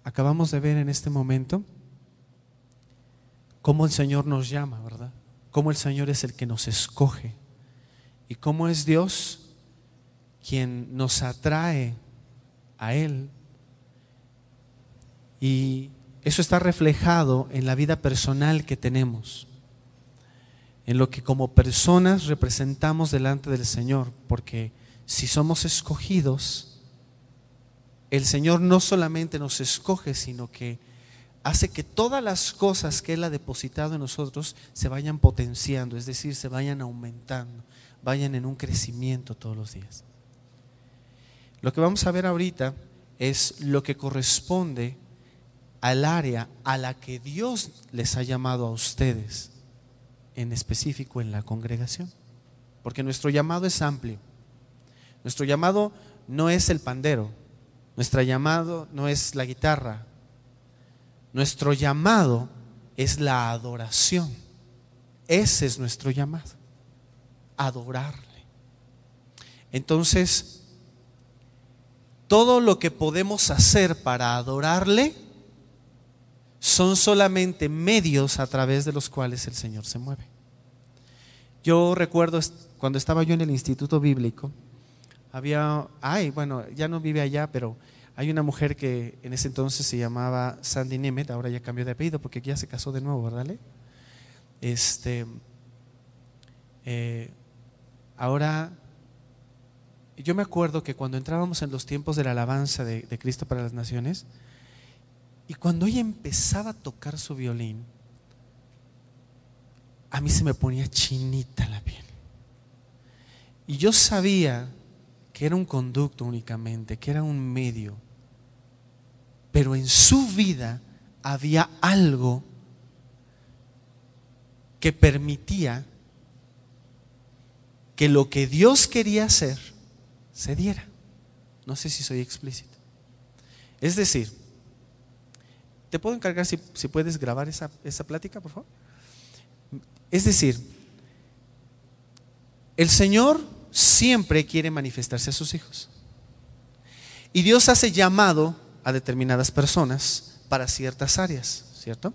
acabamos de ver en este momento cómo el Señor nos llama, ¿verdad? Cómo el Señor es el que nos escoge y cómo es Dios quien nos atrae a Él. Y eso está reflejado en la vida personal que tenemos, en lo que como personas representamos delante del Señor, porque si somos escogidos, el Señor no solamente nos escoge, sino que hace que todas las cosas que Él ha depositado en nosotros se vayan potenciando, es decir, se vayan aumentando, vayan en un crecimiento todos los días. Lo que vamos a ver ahorita es lo que corresponde al área a la que Dios les ha llamado a ustedes, en específico en la congregación, porque nuestro llamado es amplio. Nuestro llamado no es el pandero, nuestro llamado no es la guitarra, nuestro llamado es la adoración. Ese es nuestro llamado, adorarle. Entonces, todo lo que podemos hacer para adorarle son solamente medios a través de los cuales el Señor se mueve. Yo recuerdo cuando estaba yo en el instituto bíblico, ya no vive allá, pero hay una mujer que en ese entonces se llamaba Sandy Nemeth, ahora ya cambió de apellido porque ya se casó de nuevo, ¿verdad? Ahora, yo me acuerdo que cuando entrábamos en los tiempos de la alabanza de Cristo para las Naciones, y cuando ella empezaba a tocar su violín, a mí se me ponía chinita la piel. Y yo sabía que era un conducto únicamente, que era un medio, pero en su vida había algo que permitía que lo que Dios quería hacer se diera. No sé si soy explícito. Es decir, ¿te puedo encargar si puedes grabar esa plática, por favor? Es decir, el Señor siempre quiere manifestarse a sus hijos. Y Dios hace llamado a determinadas personas para ciertas áreas, ¿cierto?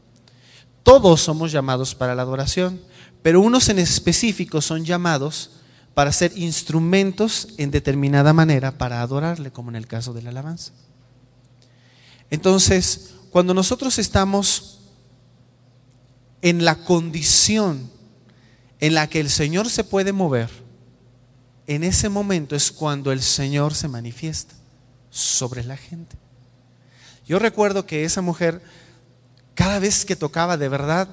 Todos somos llamados para la adoración, pero unos en específico son llamados para ser instrumentos en determinada manera para adorarle, como en el caso de la alabanza. Entonces, cuando nosotros estamos en la condición en la que el Señor se puede mover, en ese momento es cuando el Señor se manifiesta sobre la gente. Yo recuerdo que esa mujer, cada vez que tocaba, de verdad,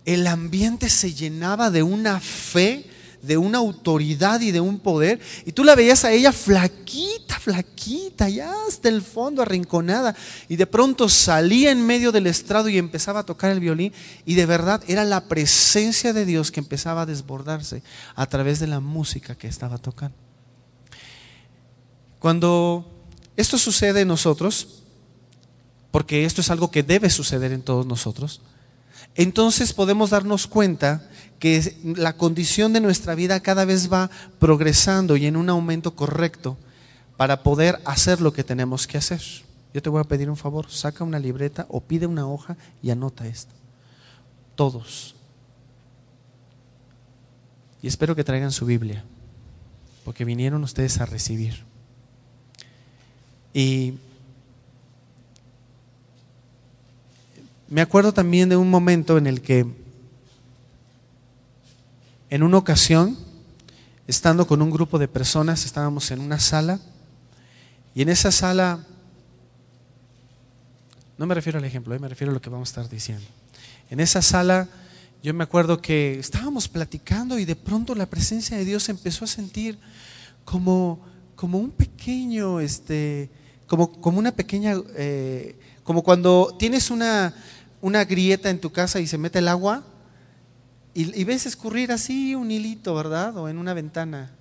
el ambiente se llenaba de una fe, de una autoridad y de un poder, y tú la veías a ella flaquita, ya hasta el fondo, arrinconada, y de pronto salía en medio del estrado y empezaba a tocar el violín, y de verdad era la presencia de Dios que empezaba a desbordarse a través de la música que estaba tocando. Cuando esto sucede en nosotros, porque esto es algo que debe suceder en todos nosotros, entonces podemos darnos cuenta que la condición de nuestra vida cada vez va progresando y en un aumento correcto para poder hacer lo que tenemos que hacer. Yo te voy a pedir un favor, saca una libreta o pide una hoja y anota esto. Todos. Y espero que traigan su Biblia, porque vinieron ustedes a recibir. Y me acuerdo también de un momento en el que, en una ocasión, estando con un grupo de personas, estábamos en una sala, y en esa sala, no me refiero al ejemplo, me refiero a lo que vamos a estar diciendo. En esa sala, yo me acuerdo que estábamos platicando y de pronto la presencia de Dios empezó a sentir como un pequeño, como una pequeña, como cuando tienes una grieta en tu casa y se mete el agua y ves escurrir así un hilito, ¿verdad? O en una ventana.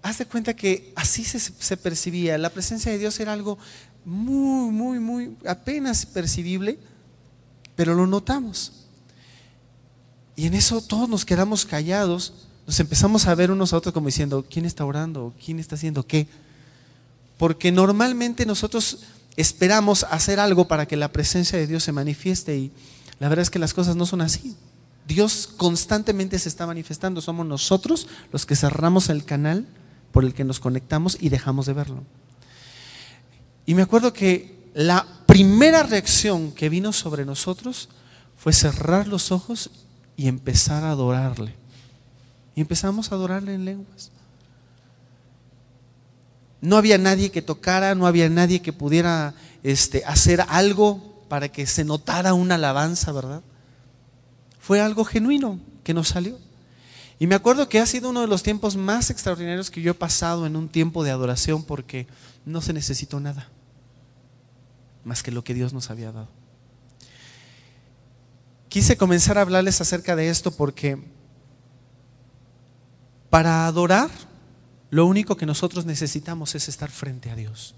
Haz de cuenta que así se percibía. La presencia de Dios era algo muy apenas percibible, pero lo notamos. Y en eso todos nos quedamos callados, nos empezamos a ver unos a otros como diciendo, ¿quién está orando? ¿Quién está haciendo qué? Porque normalmente nosotros esperamos hacer algo para que la presencia de Dios se manifieste, y la verdad es que las cosas no son así. Dios constantemente se está manifestando, somos nosotros los que cerramos el canal por el que nos conectamos y dejamos de verlo. Y me acuerdo que la primera reacción que vino sobre nosotros fue cerrar los ojos y empezar a adorarle. Y empezamos a adorarle en lenguas. No había nadie que tocara, no había nadie que pudiera hacer algo para que se notara una alabanza, ¿verdad? Fue algo genuino que nos salió. Y me acuerdo que ha sido uno de los tiempos más extraordinarios que yo he pasado en un tiempo de adoración, porque no se necesitó nada más que lo que Dios nos había dado. Quise comenzar a hablarles acerca de esto porque para adorar, lo único que nosotros necesitamos es estar frente a Dios.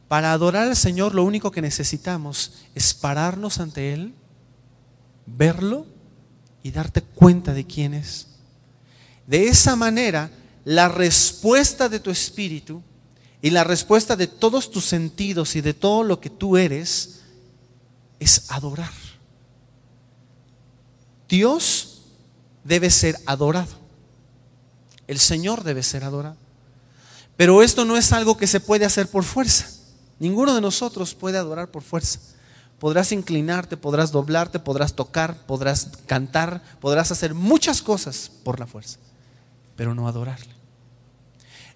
Para adorar al Señor, lo único que necesitamos es pararnos ante Él, verlo y darte cuenta de quién es. De esa manera, la respuesta de tu espíritu y la respuesta de todos tus sentidos y de todo lo que tú eres es adorar. Dios debe ser adorado. El Señor debe ser adorado. Pero esto no es algo que se puede hacer por fuerza. Ninguno de nosotros puede adorar por fuerza. Podrás inclinarte, podrás doblarte, podrás tocar, podrás cantar, podrás hacer muchas cosas por la fuerza, pero no adorarle.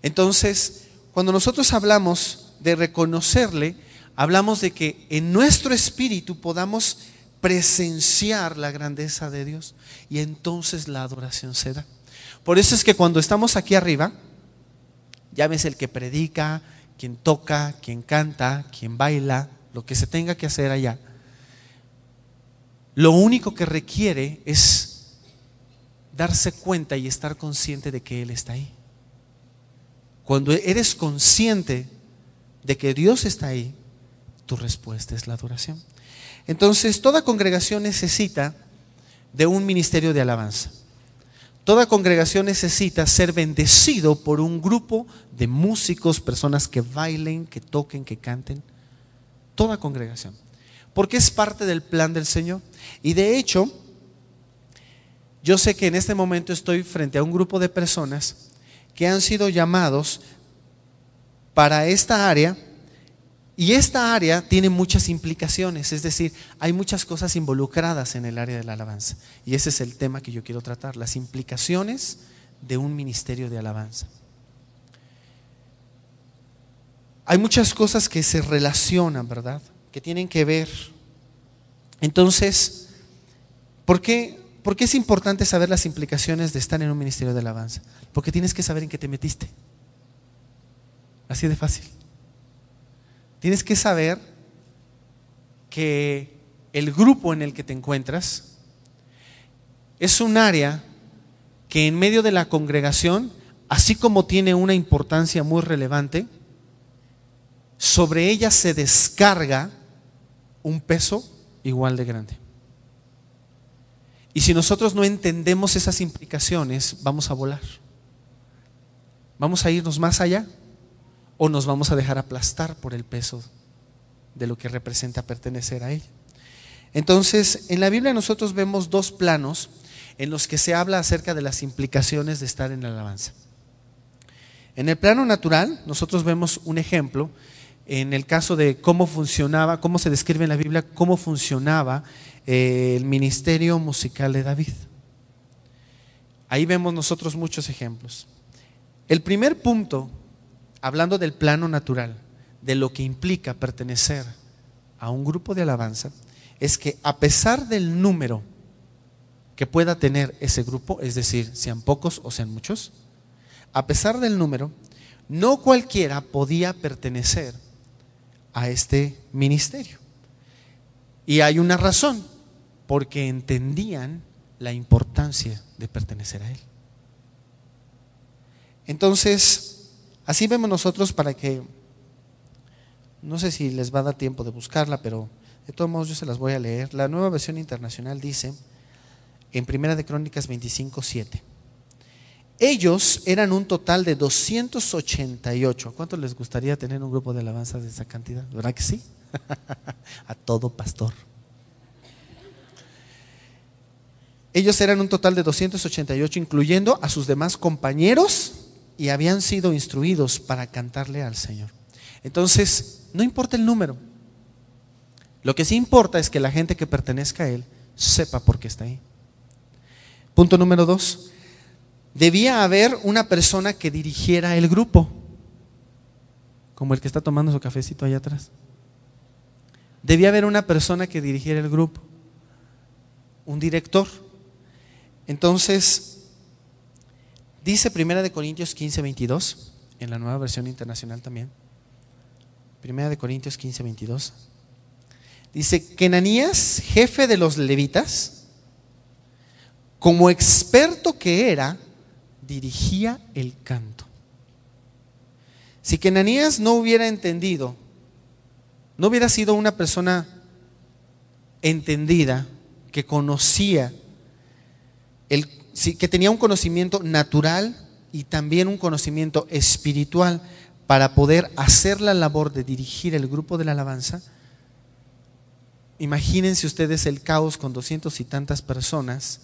Entonces, cuando nosotros hablamos de reconocerle, hablamos de que en nuestro espíritu podamos presenciar la grandeza de Dios, y entonces la adoración se da. Por eso es que cuando estamos aquí arriba, llámese el que predica, quien toca, quien canta, quien baila, lo que se tenga que hacer allá, lo único que requiere es darse cuenta y estar consciente de que Él está ahí. Cuando eres consciente de que Dios está ahí, tu respuesta es la adoración. Entonces, toda congregación necesita de un ministerio de alabanza. Toda congregación necesita ser bendecido por un grupo de músicos, personas que bailen, que toquen, que canten. Toda congregación, porque es parte del plan del Señor. Y de hecho, yo sé que en este momento estoy frente a un grupo de personas que han sido llamados para esta área, y esta área tiene muchas implicaciones, es decir, hay muchas cosas involucradas en el área de la alabanza, y ese es el tema que yo quiero tratar, las implicaciones de un ministerio de alabanza. Hay muchas cosas que se relacionan, ¿verdad? Que tienen que ver. Entonces, ¿por qué es importante saber las implicaciones de estar en un ministerio de alabanza? Porque tienes que saber en qué te metiste. Así de fácil. Tienes que saber que el grupo en el que te encuentras es un área que en medio de la congregación, así como tiene una importancia muy relevante, sobre ella se descarga un peso igual de grande. Y si nosotros no entendemos esas implicaciones, vamos a volar. ¿Vamos a irnos más allá o nos vamos a dejar aplastar por el peso de lo que representa pertenecer a él? Entonces, en la Biblia nosotros vemos dos planos en los que se habla acerca de las implicaciones de estar en la alabanza. En el plano natural, nosotros vemos un ejemplo en el caso de cómo funcionaba, cómo se describe en la Biblia, cómo funcionaba el ministerio musical de David. Ahí vemos nosotros muchos ejemplos. El primer punto, hablando del plano natural, de lo que implica pertenecer a un grupo de alabanza, es que a pesar del número que pueda tener ese grupo, es decir, sean pocos o sean muchos, a pesar del número, no cualquiera podía pertenecer a este ministerio. Y hay una razón, porque entendían la importancia de pertenecer a él. Entonces, así vemos nosotros, para que, no sé si les va a dar tiempo de buscarla, pero de todos modos yo se las voy a leer. La Nueva Versión Internacional dice en Primera de Crónicas 25:7: Ellos eran un total de 288. ¿Cuánto les gustaría tener un grupo de alabanza de esa cantidad? ¿Verdad que sí? A todo pastor. Ellos eran un total de 288, incluyendo a sus demás compañeros, y habían sido instruidos para cantarle al Señor. Entonces, no importa el número. Lo que sí importa es que la gente que pertenezca a Él sepa por qué está ahí. Punto número 2. Debía haber una persona que dirigiera el grupo, como el que está tomando su cafecito allá atrás. Debía haber una persona que dirigiera el grupo, un director. Entonces, dice 1 Corintios 15:22, en la Nueva Versión Internacional también. 1 Corintios 15:22. Dice que Ananías, jefe de los levitas, como experto que era, dirigía el canto. Si que Ananías no hubiera entendido, no hubiera sido una persona entendida, que conocía, que tenía un conocimiento natural y también un conocimiento espiritual para poder hacer la labor de dirigir el grupo de la alabanza, imagínense ustedes el caos con 200 y tantas personas,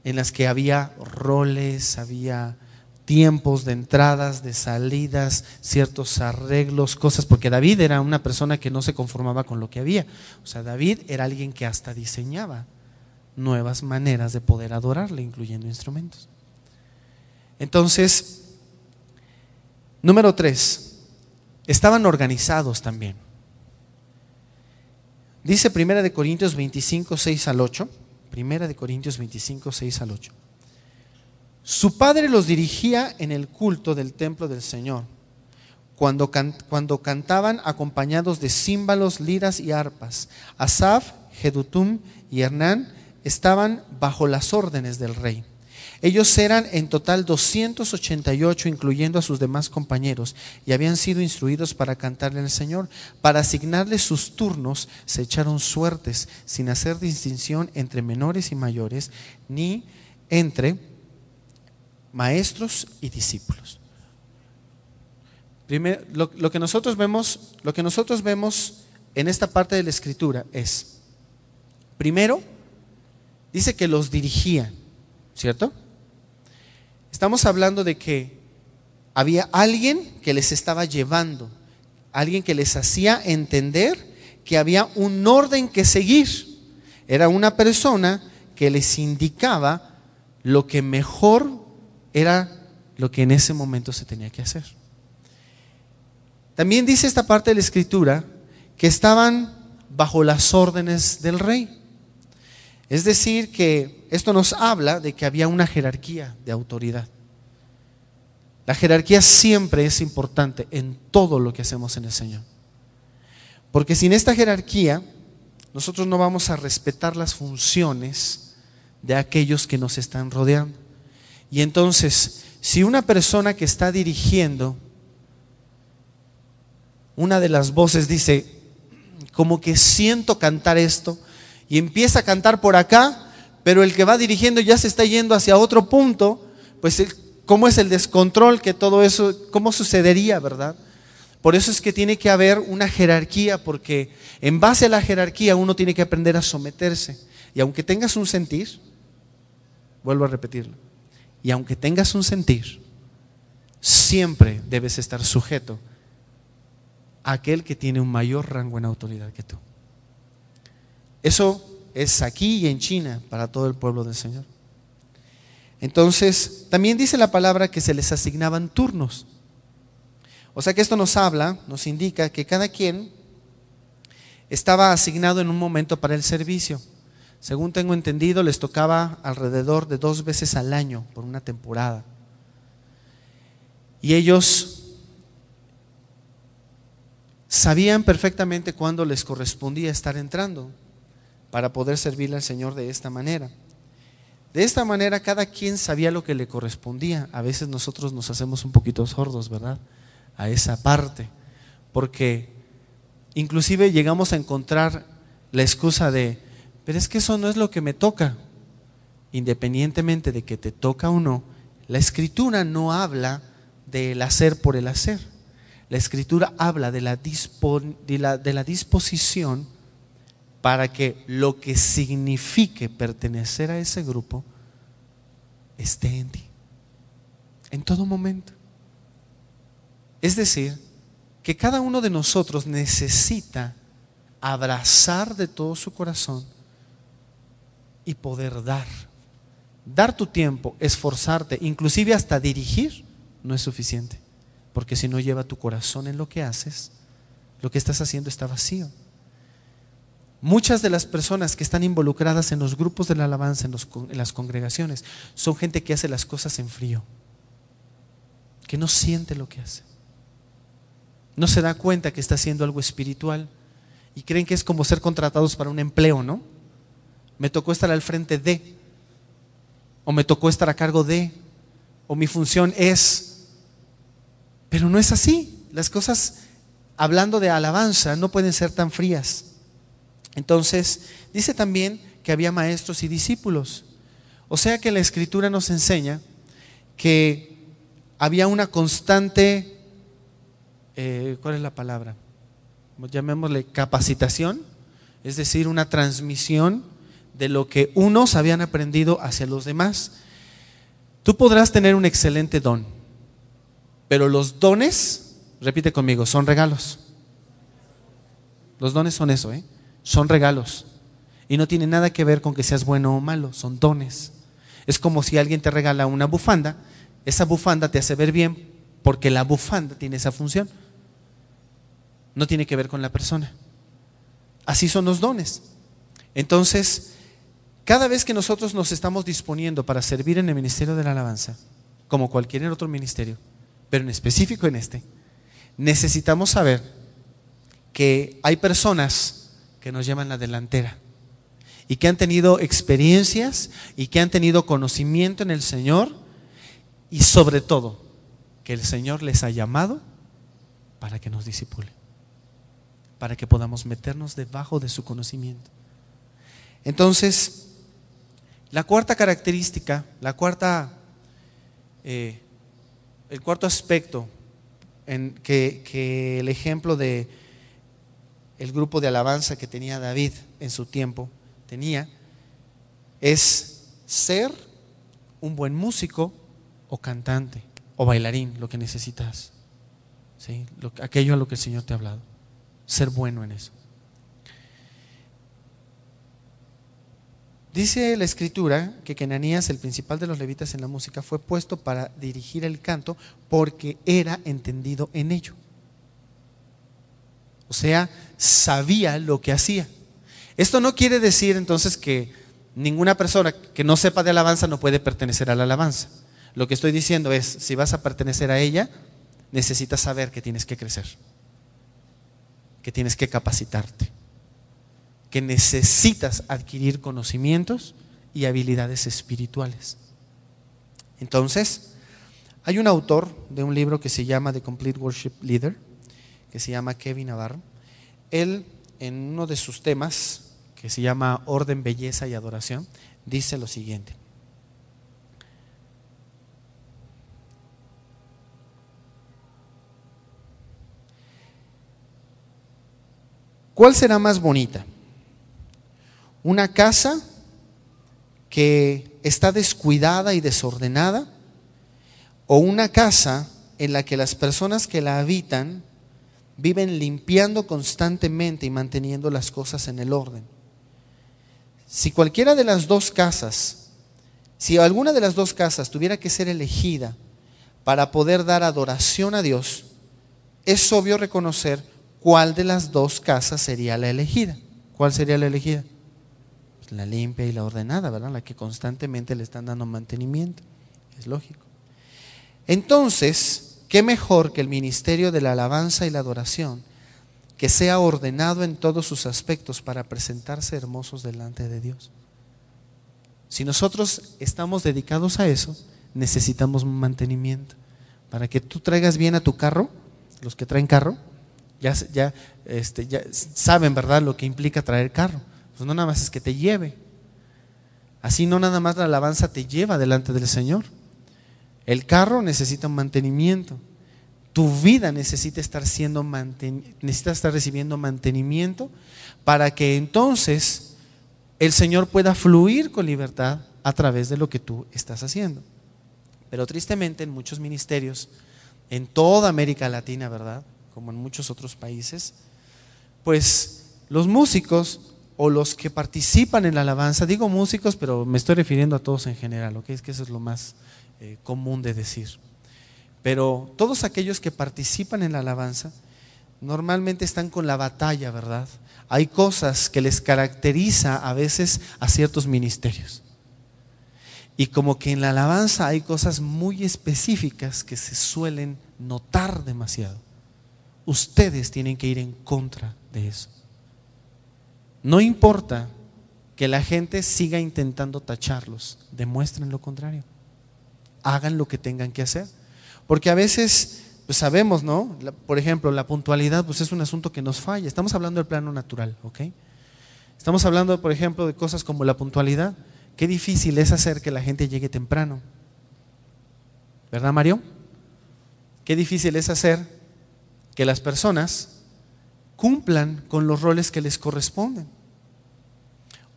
en las que había roles, había tiempos de entradas, de salidas, ciertos arreglos, cosas, porque David era una persona que no se conformaba con lo que había. O sea, David era alguien que hasta diseñaba nuevas maneras de poder adorarle, incluyendo instrumentos. Entonces, número 3, estaban organizados también. Dice 1 Corintios 25:6-8. 1 Corintios 25:6-8. Su padre los dirigía en el culto del templo del Señor, cuando cantaban acompañados de címbalos, liras y arpas. Asaf, Jedutum y Hernán estaban bajo las órdenes del rey. Ellos eran en total 288, incluyendo a sus demás compañeros, y habían sido instruidos para cantarle al Señor. Para asignarles sus turnos se echaron suertes, sin hacer distinción entre menores y mayores, ni entre maestros y discípulos. Primero, lo que nosotros vemos en esta parte de la Escritura es, primero, dice que los dirigían, ¿cierto? Estamos hablando de que había alguien que les estaba llevando, alguien que les hacía entender que había un orden que seguir. Era una persona que les indicaba lo que mejor era, lo que en ese momento se tenía que hacer. También dice esta parte de la Escritura que estaban bajo las órdenes del rey. Es decir, que esto nos habla de que había una jerarquía de autoridad. La jerarquía siempre es importante en todo lo que hacemos en el Señor. Porque sin esta jerarquía, nosotros no vamos a respetar las funciones de aquellos que nos están rodeando. Y entonces, si una persona que está dirigiendo, una de las voces dice, como que siento cantar esto, y empieza a cantar por acá, pero el que va dirigiendo ya se está yendo hacia otro punto, pues ¿cómo es el descontrol que todo eso, cómo sucedería, verdad? Por eso es que tiene que haber una jerarquía, porque en base a la jerarquía uno tiene que aprender a someterse. Y aunque tengas un sentir, vuelvo a repetirlo, y aunque tengas un sentir, siempre debes estar sujeto a aquel que tiene un mayor rango en autoridad que tú. Eso es aquí y en China para todo el pueblo del Señor. Entonces, también dice la palabra que se les asignaban turnos. O sea que esto nos habla, nos indica que cada quien estaba asignado en un momento para el servicio. Según tengo entendido, les tocaba alrededor de 2 veces al año por una temporada. Y ellos sabían perfectamente cuándo les correspondía estar entrando para poder servirle al Señor de esta manera. De esta manera cada quien sabía lo que le correspondía. A veces nosotros nos hacemos un poquito sordos, ¿verdad?, a esa parte, porque inclusive llegamos a encontrar la excusa de, pero es que eso no es lo que me toca. Independientemente de que te toca o no, La Escritura no habla del hacer por el hacer. La Escritura habla de la disposición para que lo que signifique pertenecer a ese grupo esté en ti, en todo momento. Es decir, que cada uno de nosotros necesita abrazar de todo su corazón y poder dar. Dar tu tiempo, esforzarte, inclusive hasta dirigir, no es suficiente. Porque si no lleva tu corazón en lo que haces, lo que estás haciendo está vacío. Muchas de las personas que están involucradas en los grupos de la alabanza, en las congregaciones, son gente que hace las cosas en frío, que no siente lo que hace. No se da cuenta que está haciendo algo espiritual y creen que es como ser contratados para un empleo, ¿no? Me tocó estar al frente de, o me tocó estar a cargo de, o mi función es. Pero no es así. Las cosas, hablando de alabanza, no pueden ser tan frías. Entonces, dice también que había maestros y discípulos. O sea que la Escritura nos enseña que había una constante, ¿cuál es la palabra? Llamémosle capacitación, es decir, una transmisión de lo que unos habían aprendido hacia los demás. Tú podrás tener un excelente don, pero los dones, repite conmigo, son regalos. Los dones son eso, son regalos. Y no tiene nada que ver con que seas bueno o malo, son dones. Es como si alguien te regala una bufanda, esa bufanda te hace ver bien porque la bufanda tiene esa función. No tiene que ver con la persona. Así son los dones. Entonces, cada vez que nosotros nos estamos disponiendo para servir en el ministerio de la alabanza, como cualquier otro ministerio, pero en específico en este, necesitamos saber que hay personas que nos llevan la delantera y que han tenido experiencias y que han tenido conocimiento en el Señor, y sobre todo que el Señor les ha llamado para que nos discipule, para que podamos meternos debajo de su conocimiento. Entonces, la cuarta característica, el cuarto aspecto en que el ejemplo de el grupo de alabanza que tenía David en su tiempo tenía, es ser un buen músico o cantante o bailarín, lo que necesitas, ¿sí? Aquello a lo que el Señor te ha hablado, ser bueno en eso. Dice la Escritura que Kenanías, el principal de los levitas en la música, fue puesto para dirigir el canto porque era entendido en ello. O sea, sabía lo que hacía. Esto no quiere decir entonces que ninguna persona que no sepa de alabanza no puede pertenecer a la alabanza. Lo que estoy diciendo es, si vas a pertenecer a ella, necesitas saber que tienes que crecer, que tienes que capacitarte, que necesitas adquirir conocimientos y habilidades espirituales. Entonces, hay un autor de un libro que se llama The Complete Worship Leader, que se llama Kevin Navarro. Él, en uno de sus temas, que se llama Orden, Belleza y Adoración, dice lo siguiente: ¿cuál será más bonita? ¿Una casa que está descuidada y desordenada, o una casa en la que las personas que la habitan viven limpiando constantemente y manteniendo las cosas en el orden? Si cualquiera de las dos casas, si alguna de las dos casas tuviera que ser elegida para poder dar adoración a Dios, es obvio reconocer cuál de las dos casas sería la elegida. ¿Cuál sería la elegida? Pues la limpia y la ordenada, ¿verdad? La que constantemente le están dando mantenimiento. Es lógico. Entonces, ¿qué mejor que el ministerio de la alabanza y la adoración, que sea ordenado en todos sus aspectos para presentarse hermosos delante de Dios? Si nosotros estamos dedicados a eso, necesitamos un mantenimiento. Para que tú traigas bien a tu carro, los que traen carro, ya saben, ¿verdad?, lo que implica traer carro. Pues no nada más es que te lleve. Así no nada más la alabanza te lleva delante del Señor. El carro necesita un mantenimiento. Tu vida necesita estar recibiendo mantenimiento para que entonces el Señor pueda fluir con libertad a través de lo que tú estás haciendo. Pero tristemente en muchos ministerios, en toda América Latina, ¿verdad?, como en muchos otros países, pues los músicos o los que participan en la alabanza, digo músicos, pero me estoy refiriendo a todos en general, ¿ok? Es que eso es lo más común de decir. Pero todos aquellos que participan en la alabanza normalmente están con la batalla, ¿verdad? Hay cosas que les caracteriza a veces a ciertos ministerios. Y como que en la alabanza hay cosas muy específicas que se suelen notar demasiado. Ustedes tienen que ir en contra de eso. No importa que la gente siga intentando tacharlos, demuestren lo contrario. Hagan lo que tengan que hacer. Porque a veces, pues sabemos, ¿no? Por ejemplo, la puntualidad pues es un asunto que nos falla. Estamos hablando del plano natural, ¿ok? Estamos hablando, por ejemplo, de cosas como la puntualidad. Qué difícil es hacer que la gente llegue temprano. ¿Verdad, Mario? Qué difícil es hacer que las personas cumplan con los roles que les corresponden.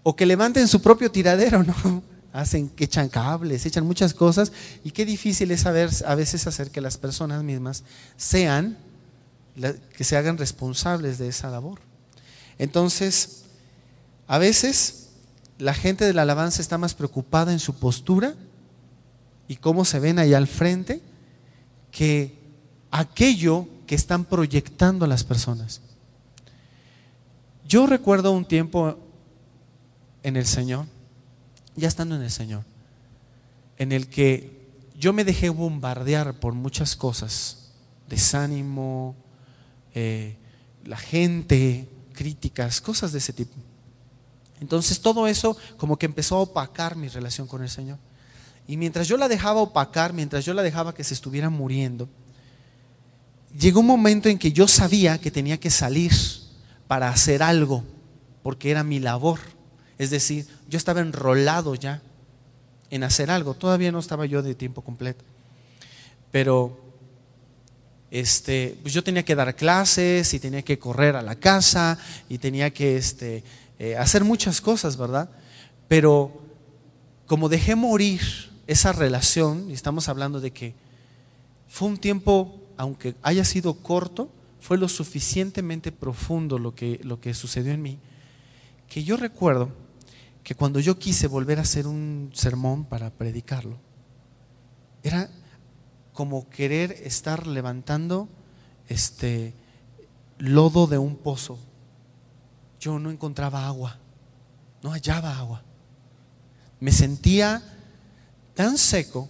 O que levanten su propio tiradero, ¿no? Echan cables, echan muchas cosas, y qué difícil es a veces hacer que las personas mismas que se hagan responsables de esa labor. Entonces, a veces la gente de la alabanza está más preocupada en su postura y cómo se ven allá al frente que aquello que están proyectando las personas. Yo recuerdo un tiempo en el Señor, ya estando en el Señor, en el que yo me dejé bombardear por muchas cosas, desánimo, la gente, críticas, cosas de ese tipo. Entonces todo eso como que empezó a opacar mi relación con el Señor. Y mientras yo la dejaba opacar, mientras yo la dejaba que se estuviera muriendo, llegó un momento en que yo sabía que tenía que salir para hacer algo, porque era mi labor. Es decir, yo estaba enrolado ya en hacer algo. Todavía no estaba yo de tiempo completo, pero pues yo tenía que dar clases y tenía que correr a la casa y tenía que hacer muchas cosas, ¿verdad? Pero como dejé morir esa relación, y estamos hablando de que fue un tiempo, aunque haya sido corto, fue lo suficientemente profundo lo que sucedió en mí, que yo recuerdo que cuando yo quise volver a hacer un sermón para predicarlo, era como querer estar levantando lodo de un pozo. Yo no encontraba agua, no hallaba agua. Me sentía tan seco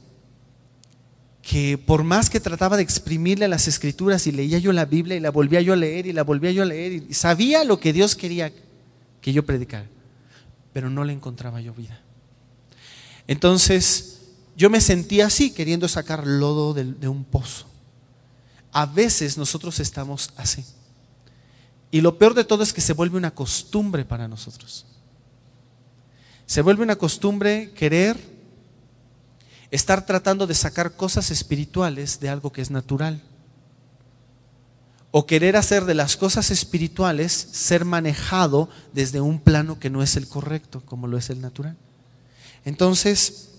que por más que trataba de exprimirle las escrituras y leía yo la Biblia y la volvía yo a leer y la volvía yo a leer y sabía lo que Dios quería que yo predicara, pero no le encontraba yo vida. Entonces yo me sentía así, queriendo sacar lodo de un pozo. A veces nosotros estamos así. Y lo peor de todo es que se vuelve una costumbre para nosotros. Se vuelve una costumbre querer estar tratando de sacar cosas espirituales de algo que es natural. O querer hacer de las cosas espirituales ser manejado desde un plano que no es el correcto, como lo es el natural. Entonces,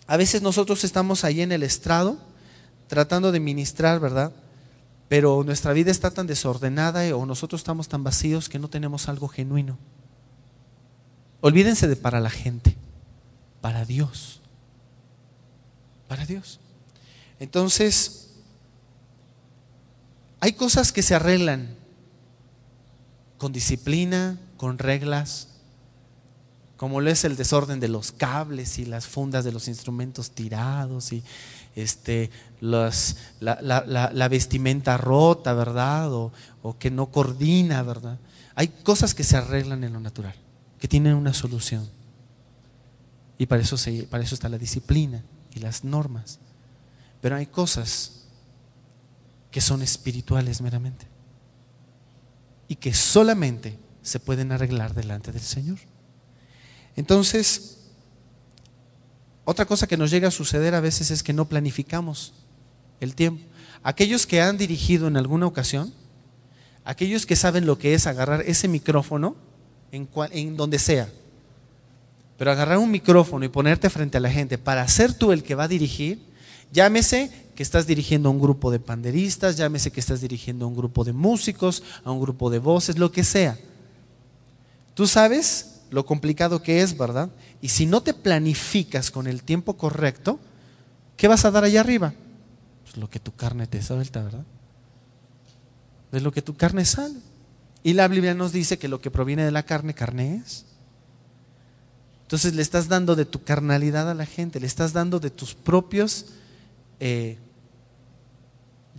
a veces nosotros estamos ahí en el estrado tratando de ministrar, ¿verdad? Pero nuestra vida está tan desordenada o nosotros estamos tan vacíos que no tenemos algo genuino. Olvídense de para la gente, para Dios. Para Dios. Entonces, hay cosas que se arreglan con disciplina, con reglas, como lo es el desorden de los cables y las fundas de los instrumentos tirados y la vestimenta rota, ¿verdad? O que no coordina, ¿verdad? Hay cosas que se arreglan en lo natural, que tienen una solución. Y para eso está la disciplina y las normas. Pero hay cosas que son espirituales meramente y que solamente se pueden arreglar delante del Señor. Entonces, Otra cosa que nos llega a suceder a veces es que no planificamos el tiempo. Aquellos que han dirigido en alguna ocasión, aquellos que saben lo que es agarrar ese micrófono en donde sea, pero agarrar un micrófono y ponerte frente a la gente para ser tú el que va a dirigir, llámese que estás dirigiendo a un grupo de panderistas, llámese que estás dirigiendo a un grupo de músicos, a un grupo de voces, lo que sea. Tú sabes lo complicado que es, ¿verdad? Y si no te planificas con el tiempo correcto, ¿qué vas a dar allá arriba? Pues lo que tu carne te suelta, ¿verdad? Es lo que tu carne sale. Y la Biblia nos dice que lo que proviene de la carne, carne es. Entonces le estás dando de tu carnalidad a la gente, le estás dando de tus propios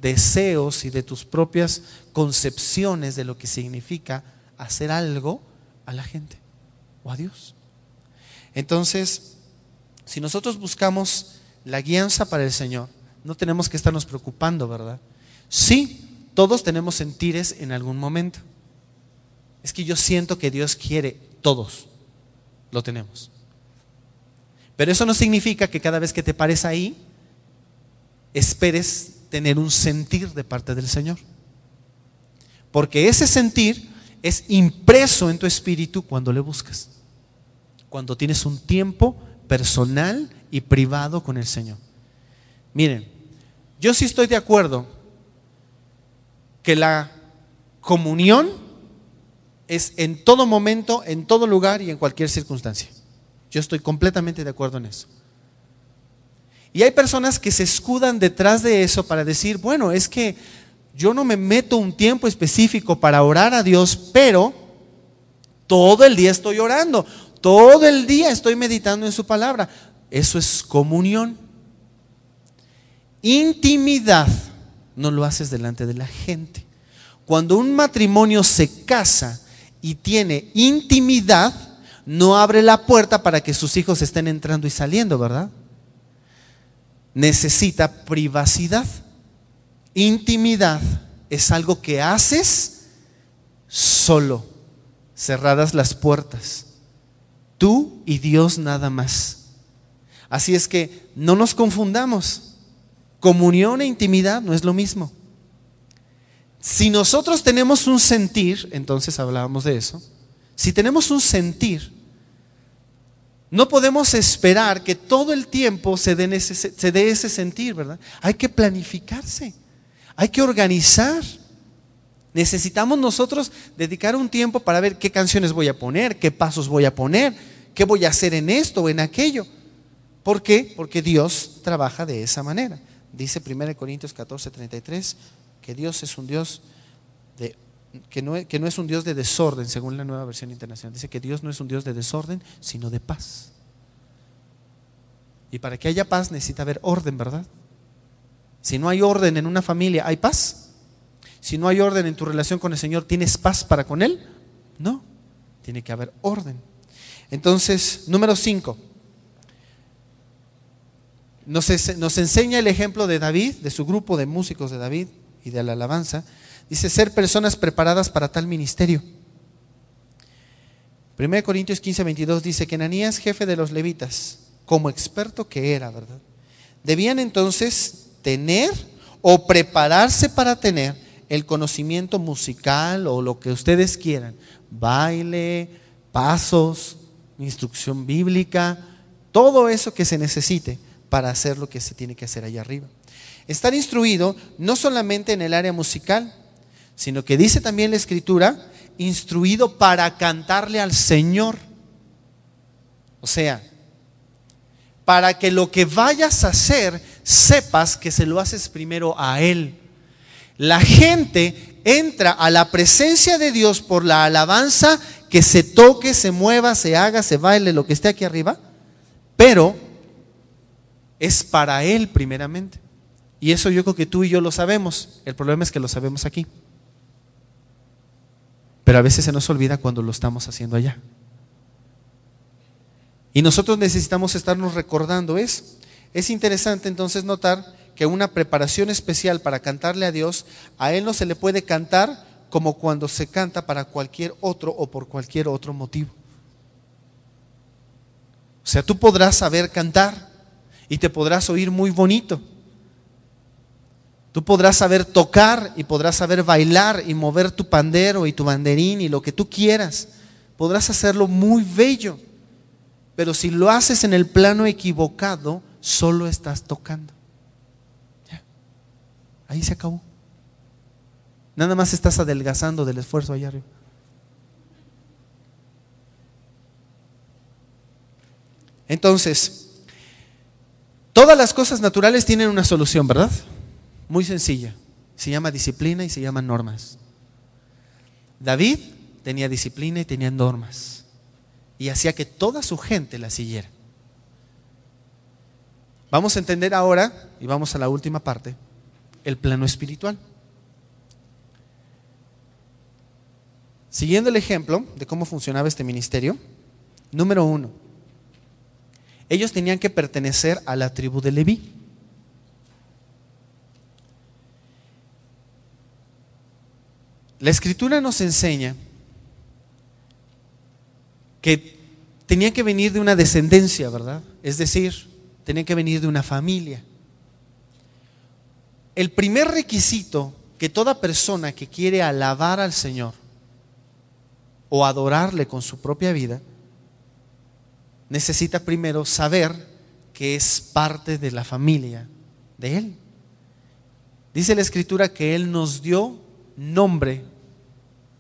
deseos y de tus propias concepciones de lo que significa hacer algo a la gente o a Dios. Entonces, si nosotros buscamos la guianza para el Señor, no tenemos que estarnos preocupando, ¿verdad? Sí, todos tenemos sentires en algún momento. Es que yo siento que Dios quiere, todos lo tenemos. Pero eso no significa que cada vez que te pares ahí, esperes tener un sentir de parte del Señor. Porque ese sentir es impreso en tu espíritu cuando le buscas. Cuando tienes un tiempo personal y privado con el Señor. Miren, yo sí estoy de acuerdo que la comunión es en todo momento, en todo lugar y en cualquier circunstancia. Yo estoy completamente de acuerdo en eso. Y hay personas que se escudan detrás de eso para decir, bueno, es que yo no me meto un tiempo específico para orar a Dios, pero todo el día estoy orando, todo el día estoy meditando en su palabra. Eso es comunión. Intimidad no lo haces delante de la gente. Cuando un matrimonio se casa y tiene intimidad, no abre la puerta para que sus hijos estén entrando y saliendo, ¿verdad? Necesita privacidad. Intimidad es algo que haces solo, cerradas las puertas, tú y Dios nada más. Así es que no nos confundamos. Comunión e intimidad no es lo mismo. Si nosotros tenemos un sentir, entonces hablábamos de eso, si tenemos un sentir, no podemos esperar que todo el tiempo se dé ese sentir, ¿verdad? Hay que planificarse, hay que organizar. Necesitamos nosotros dedicar un tiempo para ver qué canciones voy a poner, qué pasos voy a poner, qué voy a hacer en esto o en aquello. ¿Por qué? Porque Dios trabaja de esa manera. Dice 1 Corintios 14:33 que Dios es un Dios que no es un Dios de desorden, según la Nueva Versión Internacional. Dice que Dios no es un Dios de desorden, sino de paz. Y para que haya paz necesita haber orden, ¿verdad? Si no hay orden en una familia, ¿hay paz? Si no hay orden en tu relación con el Señor, ¿tienes paz para con Él? No, tiene que haber orden. Entonces, número 5. Nos enseña el ejemplo de David, de su grupo de músicos de David y de la alabanza. Dice, ser personas preparadas para tal ministerio. 1 Corintios 15:22 dice que Ananías, jefe de los levitas, como experto que era, ¿verdad? Debían entonces tener o prepararse para tener el conocimiento musical o lo que ustedes quieran. Baile, pasos, instrucción bíblica, todo eso que se necesite para hacer lo que se tiene que hacer allá arriba. Estar instruido no solamente en el área musical, sino que dice también la Escritura, instruido para cantarle al Señor. O sea, para que lo que vayas a hacer, sepas que se lo haces primero a Él. La gente entra a la presencia de Dios por la alabanza, que se toque, se mueva, se haga, se baile, lo que esté aquí arriba, pero es para Él primeramente. Y eso yo creo que tú y yo lo sabemos. El problema es que lo sabemos aquí. Pero a veces se nos olvida cuando lo estamos haciendo allá. Y nosotros necesitamos estarnos recordando eso. Es interesante entonces notar que una preparación especial para cantarle a Dios, a Él no se le puede cantar como cuando se canta para cualquier otro o por cualquier otro motivo. O sea, tú podrás saber cantar, y te podrás oír muy bonito. Tú podrás saber tocar y podrás saber bailar y mover tu pandero y tu banderín y lo que tú quieras. Podrás hacerlo muy bello, pero si lo haces en el plano equivocado, solo estás tocando. Ya. Ahí se acabó. Nada más estás adelgazando del esfuerzo allá arriba. Entonces, todas las cosas naturales tienen una solución, ¿verdad? Muy sencilla. Se llama disciplina y se llaman normas. David tenía disciplina y tenía normas, y hacía que toda su gente la siguiera. Vamos a entender ahora, y vamos a la última parte, el plano espiritual. Siguiendo el ejemplo de cómo funcionaba este ministerio, número 1, ellos tenían que pertenecer a la tribu de Leví. La Escritura nos enseña que tenían que venir de una descendencia, ¿verdad? Es decir, tenían que venir de una familia. El primer requisito que toda persona que quiere alabar al Señor o adorarle con su propia vida, necesita primero saber que es parte de la familia de Él. Dice la Escritura que Él nos dio nombre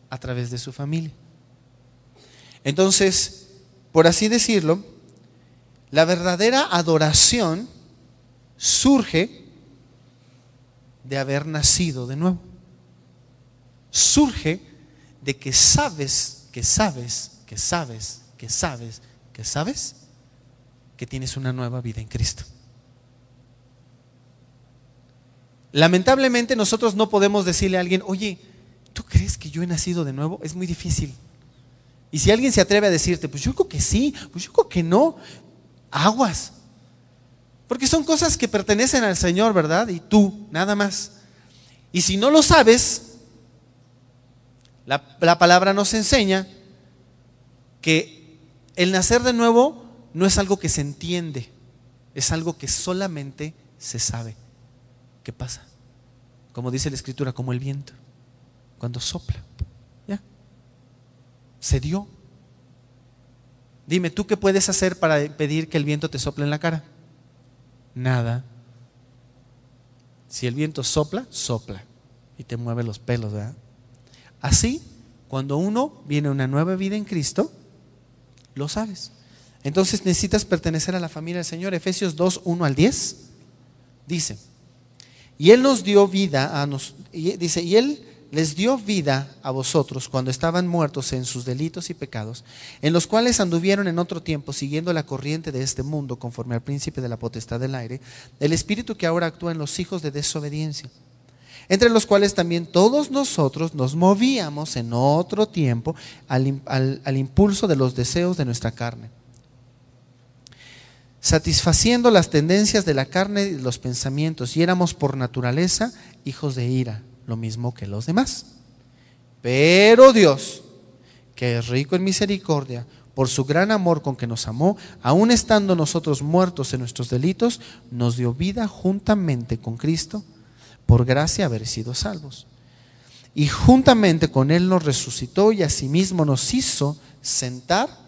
a través de su familia. Entonces, por así decirlo, la verdadera adoración surge de haber nacido de nuevo. Surge de que sabes que tienes una nueva vida en Cristo. Lamentablemente nosotros no podemos decirle a alguien, oye, ¿tú crees que yo he nacido de nuevo? Es muy difícil. Y si alguien se atreve a decirte, pues yo creo que sí, pues yo creo que no, aguas. Porque son cosas que pertenecen al Señor, ¿verdad? Y tú, nada más. Y si no lo sabes, la palabra nos enseña que el nacer de nuevo no es algo que se entiende, es algo que solamente se sabe. ¿Qué pasa? Como dice la Escritura, como el viento, cuando sopla, ya, se dio. Dime, ¿tú qué puedes hacer para impedir que el viento te sople en la cara? Nada. Si el viento sopla, sopla y te mueve los pelos, ¿verdad? Así, cuando uno viene a una nueva vida en Cristo, lo sabes. Entonces necesitas pertenecer a la familia del Señor. Efesios 2, 1 al 10 dice: y Él nos dio vida dice, y Él les dio vida a vosotros cuando estaban muertos en sus delitos y pecados, en los cuales anduvieron en otro tiempo siguiendo la corriente de este mundo, conforme al príncipe de la potestad del aire, el espíritu que ahora actúa en los hijos de desobediencia, entre los cuales también todos nosotros nos movíamos en otro tiempo al impulso de los deseos de nuestra carne, satisfaciendo las tendencias de la carne y de los pensamientos, y éramos por naturaleza hijos de ira, lo mismo que los demás. Pero Dios, que es rico en misericordia, por su gran amor con que nos amó, aun estando nosotros muertos en nuestros delitos, nos dio vida juntamente con Cristo, por gracia haber sido salvos. Y juntamente con Él nos resucitó y asimismo nos hizo sentar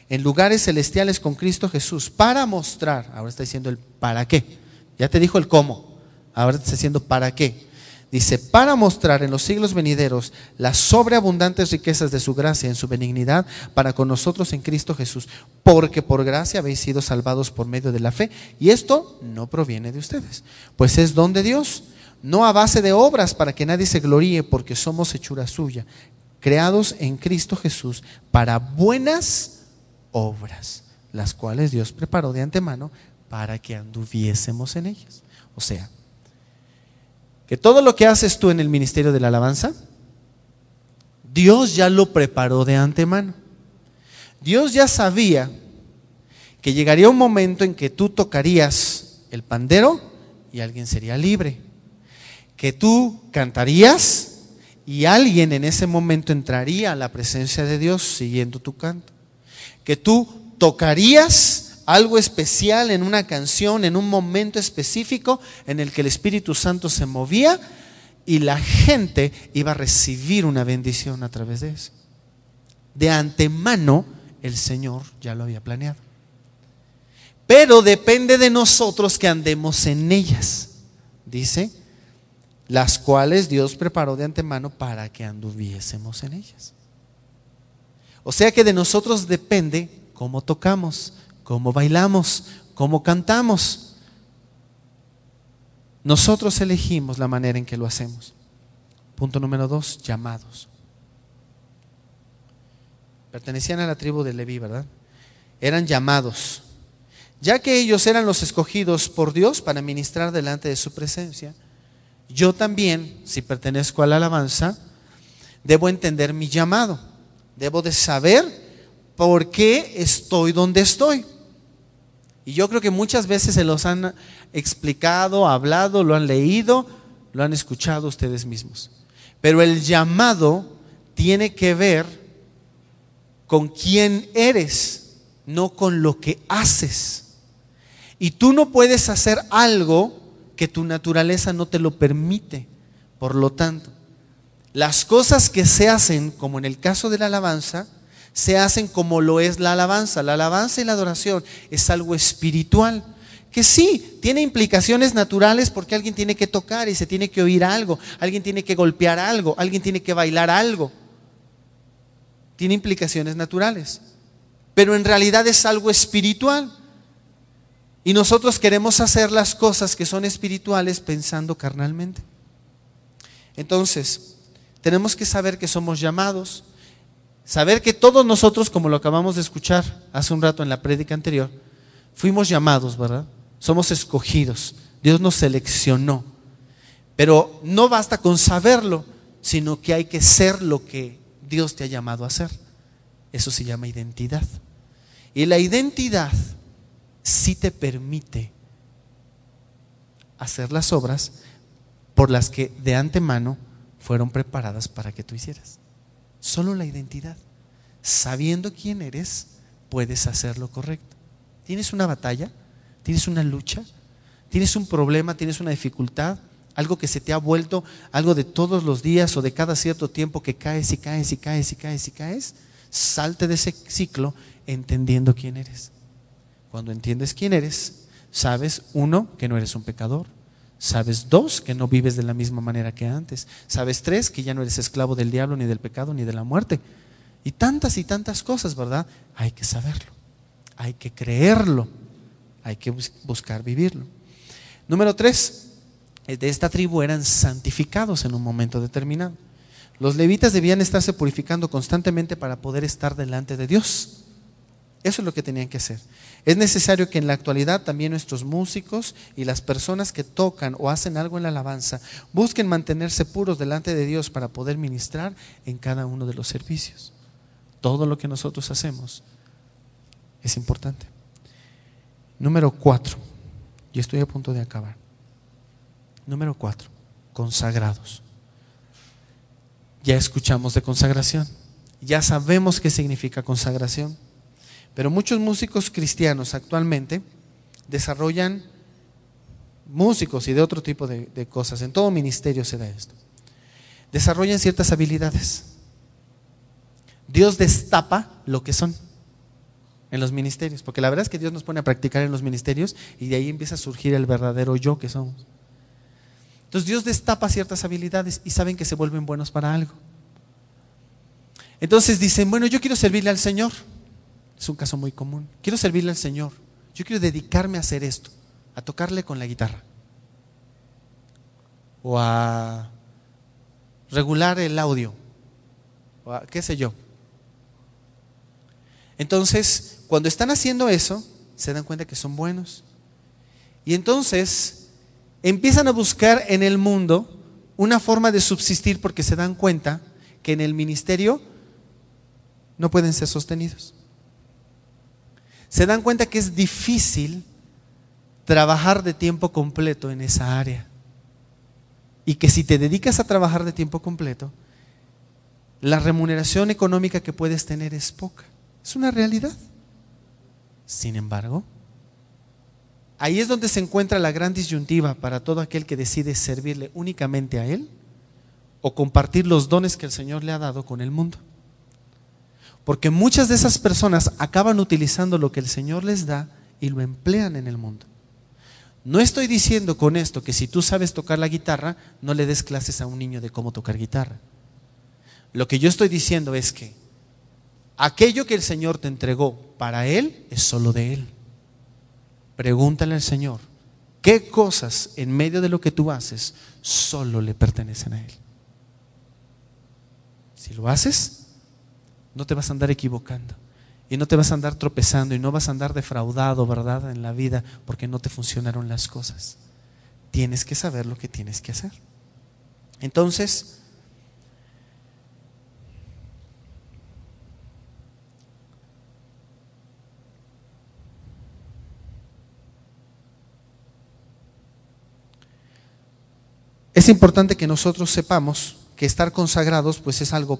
en lugares celestiales con Cristo Jesús, para mostrar, ahora está diciendo el para qué, ya te dijo el cómo, ahora está diciendo para qué. Dice, para mostrar en los siglos venideros las sobreabundantes riquezas de su gracia en su benignidad para con nosotros en Cristo Jesús, porque por gracia habéis sido salvados por medio de la fe, y esto no proviene de ustedes, pues es don de Dios, no a base de obras para que nadie se gloríe, porque somos hechura suya, creados en Cristo Jesús para buenas obras, las cuales Dios preparó de antemano para que anduviésemos en ellas. O sea, que todo lo que haces tú en el ministerio de la alabanza, Dios ya lo preparó de antemano. Dios ya sabía que llegaría un momento en que tú tocarías el pandero y alguien sería libre, que tú cantarías y alguien en ese momento entraría a la presencia de Dios siguiendo tu canto, que tú tocarías algo especial en una canción, en un momento específico en el que el Espíritu Santo se movía y la gente iba a recibir una bendición a través de eso. De antemano el Señor ya lo había planeado. Pero depende de nosotros que andemos en ellas. Dice, las cuales Dios preparó de antemano para que anduviésemos en ellas. O sea que de nosotros depende cómo tocamos, cómo bailamos, cómo cantamos. Nosotros elegimos la manera en que lo hacemos. Punto número 2, llamados. Pertenecían a la tribu de Leví, ¿verdad? Eran llamados. Ya que ellos eran los escogidos por Dios para ministrar delante de su presencia, yo también, si pertenezco a la alabanza, debo entender mi llamado. Debo de saber por qué estoy donde estoy. Y yo creo que muchas veces se los han explicado, hablado, lo han leído, lo han escuchado ustedes mismos. Pero el llamado tiene que ver con quién eres, no con lo que haces. Y tú no puedes hacer algo que tu naturaleza no te lo permite. Por lo tanto, las cosas que se hacen, como en el caso de la alabanza, se hacen como lo es la alabanza. La alabanza y la adoración es algo espiritual, que sí, tiene implicaciones naturales porque alguien tiene que tocar y se tiene que oír algo, alguien tiene que golpear algo, alguien tiene que bailar algo. Tiene implicaciones naturales, pero en realidad es algo espiritual. Y nosotros queremos hacer las cosas que son espirituales pensando carnalmente. Entonces, tenemos que saber que somos llamados, saber que todos nosotros, como lo acabamos de escuchar hace un rato en la prédica anterior, fuimos llamados, ¿verdad? Somos escogidos, Dios nos seleccionó. Pero no basta con saberlo, sino que hay que ser lo que Dios te ha llamado a ser. Eso se llama identidad. Y la identidad sí te permite hacer las obras por las que de antemano fueron preparadas para que tú hicieras. Solo la identidad. Sabiendo quién eres, puedes hacer lo correcto. ¿Tienes una batalla? ¿Tienes una lucha? ¿Tienes un problema? ¿Tienes una dificultad? Algo que se te ha vuelto algo de todos los días o de cada cierto tiempo que caes y caes y caes y caes y caes. Salte de ese ciclo entendiendo quién eres. Cuando entiendes quién eres, sabes, 1, que no eres un pecador. Sabes, 2, que no vives de la misma manera que antes. Sabes, 3, que ya no eres esclavo del diablo, ni del pecado, ni de la muerte. Y tantas cosas, ¿verdad? Hay que saberlo, hay que creerlo, hay que buscar vivirlo. Número 3, de esta tribu eran santificados en un momento determinado. Los levitas debían estarse purificando constantemente para poder estar delante de Dios. Eso es lo que tenían que hacer. Es necesario que en la actualidad también nuestros músicos y las personas que tocan o hacen algo en la alabanza busquen mantenerse puros delante de Dios para poder ministrar en cada uno de los servicios. Todo lo que nosotros hacemos es importante. Número 4, y estoy a punto de acabar. Número 4, consagrados. Ya escuchamos de consagración, ya sabemos qué significa consagración. Pero muchos músicos cristianos actualmente desarrollan, músicos y de otro tipo de cosas, en todo ministerio se da esto, desarrollan ciertas habilidades. Dios destapa lo que son en los ministerios, porque la verdad es que Dios nos pone a practicar en los ministerios y de ahí empieza a surgir el verdadero yo que somos. Entonces Dios destapa ciertas habilidades y saben que se vuelven buenos para algo. Entonces dicen, bueno, yo quiero servirle al Señor. Es un caso muy común. Quiero servirle al Señor. Yo quiero dedicarme a hacer esto, a tocarle con la guitarra o a regular el audio o a qué sé yo. Entonces, cuando están haciendo eso, se dan cuenta que son buenos. Y entonces empiezan a buscar en el mundo una forma de subsistir porque se dan cuenta que en el ministerio no pueden ser sostenidos. Se dan cuenta que es difícil trabajar de tiempo completo en esa área. Y que si te dedicas a trabajar de tiempo completo, la remuneración económica que puedes tener es poca. Es una realidad. Sin embargo, ahí es donde se encuentra la gran disyuntiva para todo aquel que decide servirle únicamente a Él o compartir los dones que el Señor le ha dado con el mundo. Porque muchas de esas personas acaban utilizando lo que el Señor les da y lo emplean en el mundo. No estoy diciendo con esto que si tú sabes tocar la guitarra, no le des clases a un niño de cómo tocar guitarra. Lo que yo estoy diciendo es que aquello que el Señor te entregó para Él es solo de Él. Pregúntale al Señor, ¿qué cosas en medio de lo que tú haces solo le pertenecen a Él? Si lo haces, no te vas a andar equivocando y no te vas a andar tropezando y no vas a andar defraudado, ¿verdad?, en la vida porque no te funcionaron las cosas. Tienes que saber lo que tienes que hacer. Entonces, es importante que nosotros sepamos que estar consagrados pues es algo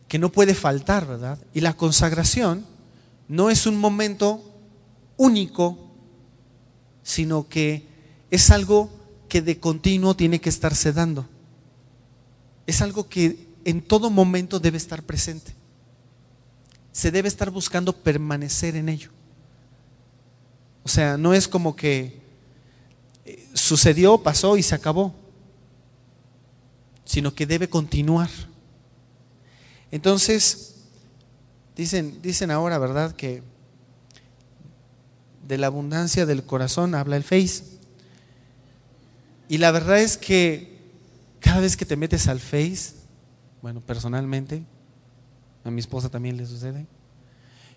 que no puede faltar, ¿verdad? Y la consagración no es un momento único, sino que es algo que de continuo tiene que estarse dando. Es algo que en todo momento debe estar presente. Se debe estar buscando permanecer en ello. O sea, no es como que sucedió, pasó y se acabó, sino que debe continuar. Entonces, dicen ahora, ¿verdad?, que de la abundancia del corazón habla el Face. Y la verdad es que cada vez que te metes al Face, bueno, personalmente, a mi esposa también le sucede,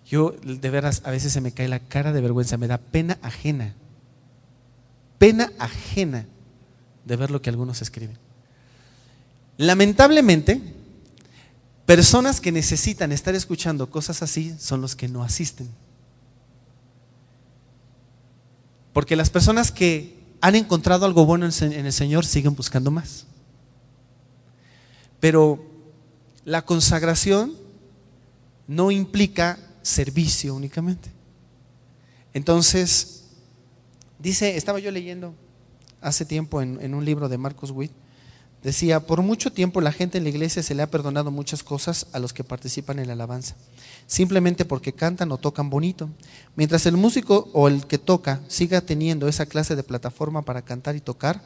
yo de veras a veces se me cae la cara de vergüenza, me da pena ajena de ver lo que algunos escriben. Lamentablemente, personas que necesitan estar escuchando cosas así son los que no asisten. Porque las personas que han encontrado algo bueno en el Señor siguen buscando más. Pero la consagración no implica servicio únicamente. Entonces, estaba yo leyendo hace tiempo en un libro de Marcos Witt, decía, por mucho tiempo la gente en la iglesia se le ha perdonado muchas cosas a los que participan en la alabanza, simplemente porque cantan o tocan bonito. Mientras el músico o el que toca siga teniendo esa clase de plataforma para cantar y tocar,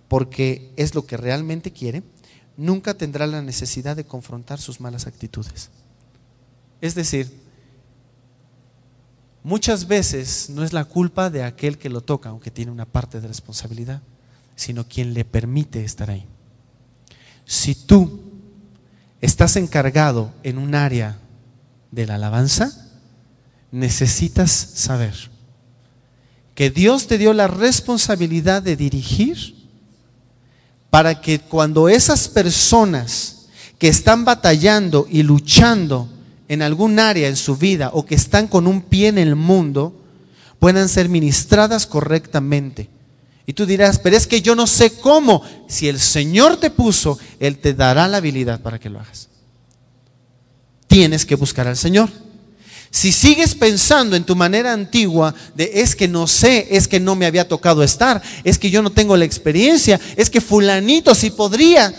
porque es lo que realmente quiere, nunca tendrá la necesidad de confrontar sus malas actitudes. Es decir, muchas veces no es la culpa de aquel que lo toca, aunque tiene una parte de responsabilidad, sino quien le permite estar ahí. Si tú estás encargado en un área de la alabanza, necesitas saber que Dios te dio la responsabilidad de dirigir para que cuando esas personas que están batallando y luchando en algún área en su vida o que están con un pie en el mundo, puedan ser ministradas correctamente. Y tú dirás, pero es que yo no sé cómo. Si el Señor te puso, Él te dará la habilidad para que lo hagas. Tienes que buscar al Señor. Si sigues pensando en tu manera antigua de es que no sé, es que no me había tocado estar, es que yo no tengo la experiencia, es que fulanito sí podría,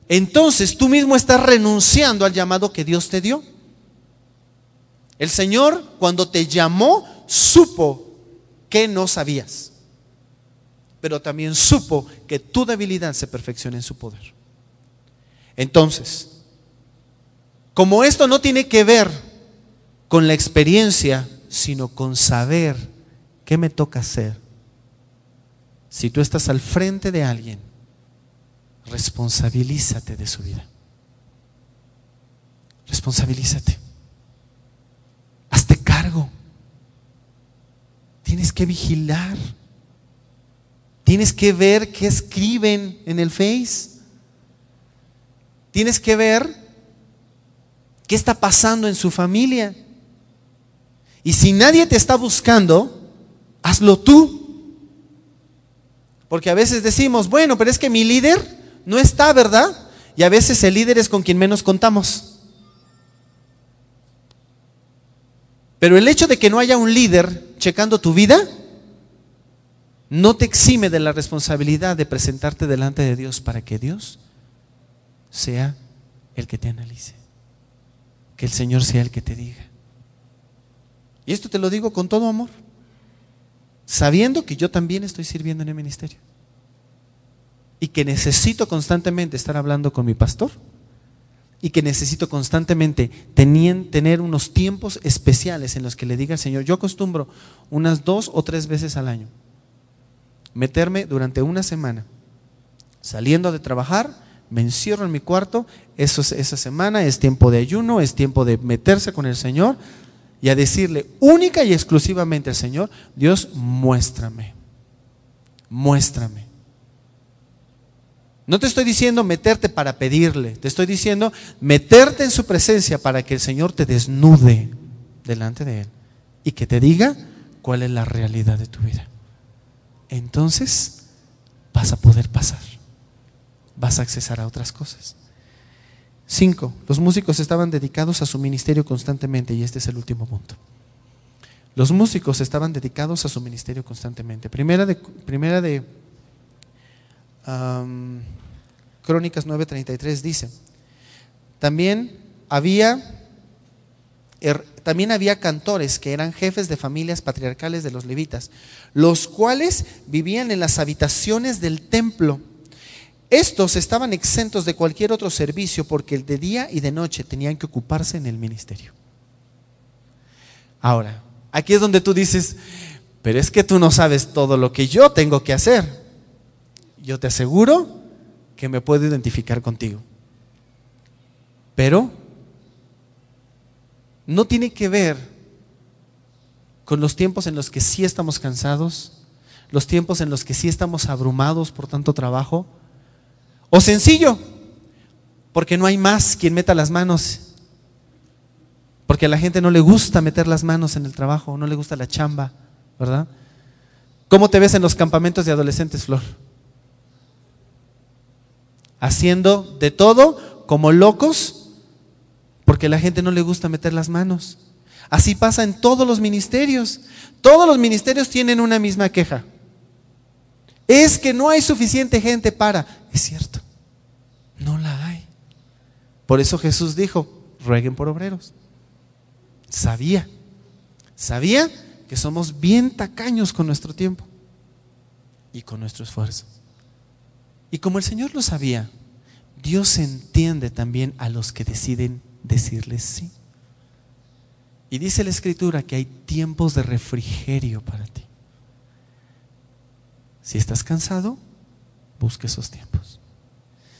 entonces tú mismo estás renunciando al llamado que Dios te dio. El Señor, cuando te llamó, supo que no sabías, pero también supo que tu debilidad se perfecciona en su poder. Entonces, como esto no tiene que ver con la experiencia, sino con saber qué me toca hacer, si tú estás al frente de alguien, responsabilízate de su vida. Responsabilízate. Hazte cargo. Tienes que vigilar. Tienes que ver qué escriben en el Face. Tienes que ver qué está pasando en su familia. Y si nadie te está buscando, hazlo tú. Porque a veces decimos, bueno, pero es que mi líder no está, ¿verdad? Y a veces el líder es con quien menos contamos. Pero el hecho de que no haya un líder checando tu vida no te exime de la responsabilidad de presentarte delante de Dios para que Dios sea el que te analice, que el Señor sea el que te diga. Y esto te lo digo con todo amor, sabiendo que yo también estoy sirviendo en el ministerio y que necesito constantemente estar hablando con mi pastor y que necesito constantemente tener unos tiempos especiales en los que le diga al Señor. Yo acostumbro unas 2 o 3 veces al año meterme durante una semana, saliendo de trabajar, me encierro en mi cuarto. Esa semana es tiempo de ayuno, es tiempo de meterse con el Señor y a decirle única y exclusivamente al Señor: Dios, muéstrame, muéstrame. No te estoy diciendo meterte para pedirle, te estoy diciendo meterte en su presencia para que el Señor te desnude delante de Él y que te diga cuál es la realidad de tu vida. Entonces vas a poder pasar, vas a accesar a otras cosas. 5. Los músicos estaban dedicados a su ministerio constantemente, y este es el último punto. Los músicos estaban dedicados a su ministerio constantemente. Primera de Crónicas 9:33 dice: también había cantores que eran jefes de familias patriarcales de los levitas, los cuales vivían en las habitaciones del templo. Estos estaban exentos de cualquier otro servicio porque de día y de noche tenían que ocuparse en el ministerio. Ahora, aquí es donde tú dices: pero es que tú no sabes todo lo que yo tengo que hacer. Yo te aseguro que me puedo identificar contigo. Pero no tiene que ver con los tiempos en los que sí estamos cansados, los tiempos en los que sí estamos abrumados por tanto trabajo, o sencillo, porque no hay más quien meta las manos, porque a la gente no le gusta meter las manos en el trabajo, no le gusta la chamba, ¿verdad? ¿Cómo te ves en los campamentos de adolescentes, Flor? Haciendo de todo como locos, porque a la gente no le gusta meter las manos. Así pasa en todos los ministerios. Todos los ministerios tienen una misma queja: es que no hay suficiente gente para. Es cierto, no la hay. Por eso Jesús dijo: rueguen por obreros. Sabía que somos bien tacaños con nuestro tiempo y con nuestro esfuerzo. Y como el Señor lo sabía, Dios entiende también a los que deciden decirles sí. Y dice la Escritura que hay tiempos de refrigerio para ti. Si estás cansado, busca esos tiempos.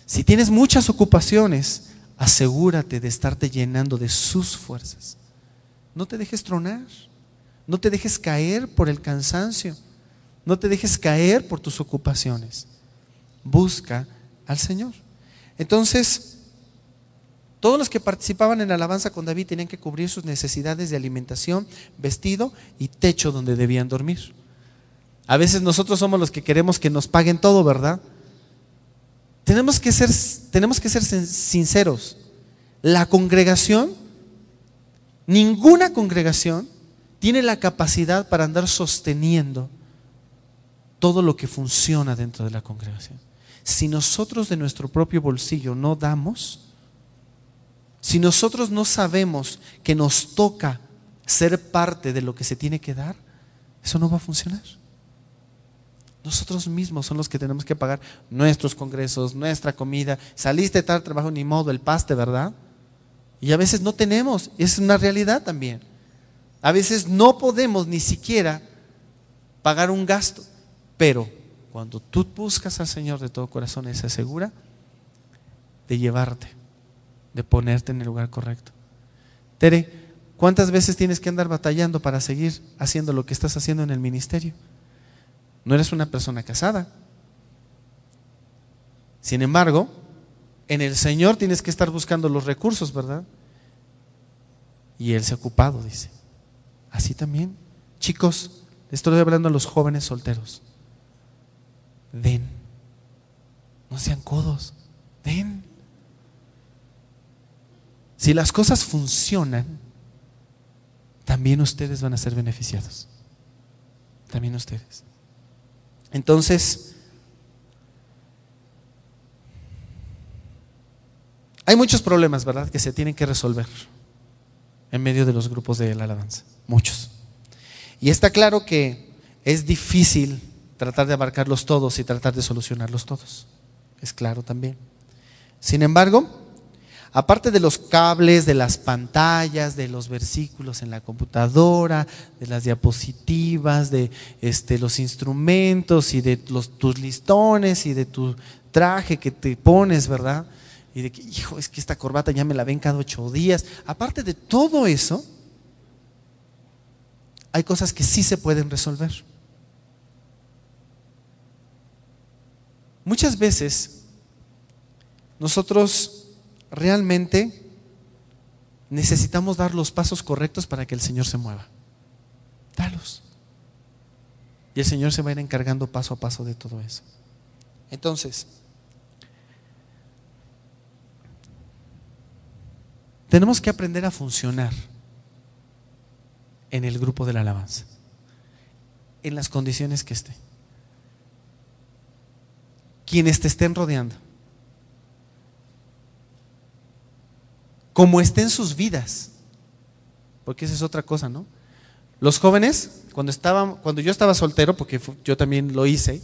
Si tienes muchas ocupaciones, asegúrate de estarte llenando de sus fuerzas. No te dejes tronar, no te dejes caer por el cansancio, no te dejes caer por tus ocupaciones. Busca al Señor. Entonces, todos los que participaban en la alabanza con David tenían que cubrir sus necesidades de alimentación, vestido y techo donde debían dormir. A veces nosotros somos los que queremos que nos paguen todo, ¿verdad? Tenemos que ser sinceros. La congregación, ninguna congregación tiene la capacidad para andar sosteniendo todo lo que funciona dentro de la congregación. Si nosotros de nuestro propio bolsillo no damos, si nosotros no sabemos que nos toca ser parte de lo que se tiene que dar, eso no va a funcionar. Nosotros mismos son los que tenemos que pagar nuestros congresos, nuestra comida. Saliste tarde, trabajo, ni modo, el paste, ¿verdad? Y a veces no tenemos, es una realidad también. A veces no podemos ni siquiera pagar un gasto, pero cuando tú buscas al Señor de todo corazón, Él se asegura de llevarte, de ponerte en el lugar correcto. Tere, ¿cuántas veces tienes que andar batallando para seguir haciendo lo que estás haciendo en el ministerio? No eres una persona casada. Sin embargo, en el Señor tienes que estar buscando los recursos, ¿verdad? Y Él se ha ocupado, dice. Así también, chicos, le estoy hablando a los jóvenes solteros. Den, no sean codos, den. Si las cosas funcionan, también ustedes van a ser beneficiados. También ustedes. Entonces, hay muchos problemas, ¿verdad?, que se tienen que resolver en medio de los grupos de la alabanza. Muchos. Y está claro que es difícil tratar de abarcarlos todos y tratar de solucionarlos todos. Es claro también. Sin embargo, aparte de los cables, de las pantallas, de los versículos en la computadora, de las diapositivas, de los instrumentos y de tus listones y de tu traje que te pones, ¿verdad? Y de que, hijo, es que esta corbata ya me la ven cada 8 días. Aparte de todo eso, hay cosas que sí se pueden resolver. Muchas veces nosotros realmente necesitamos dar los pasos correctos para que el Señor se mueva. Dalos. Y el Señor se va a ir encargando paso a paso de todo eso. Entonces, tenemos que aprender a funcionar en el grupo de la alabanza, en las condiciones que esté. Quienes te estén rodeando, como estén sus vidas, porque esa es otra cosa, ¿no? Los jóvenes, cuando yo estaba soltero, porque yo también lo hice,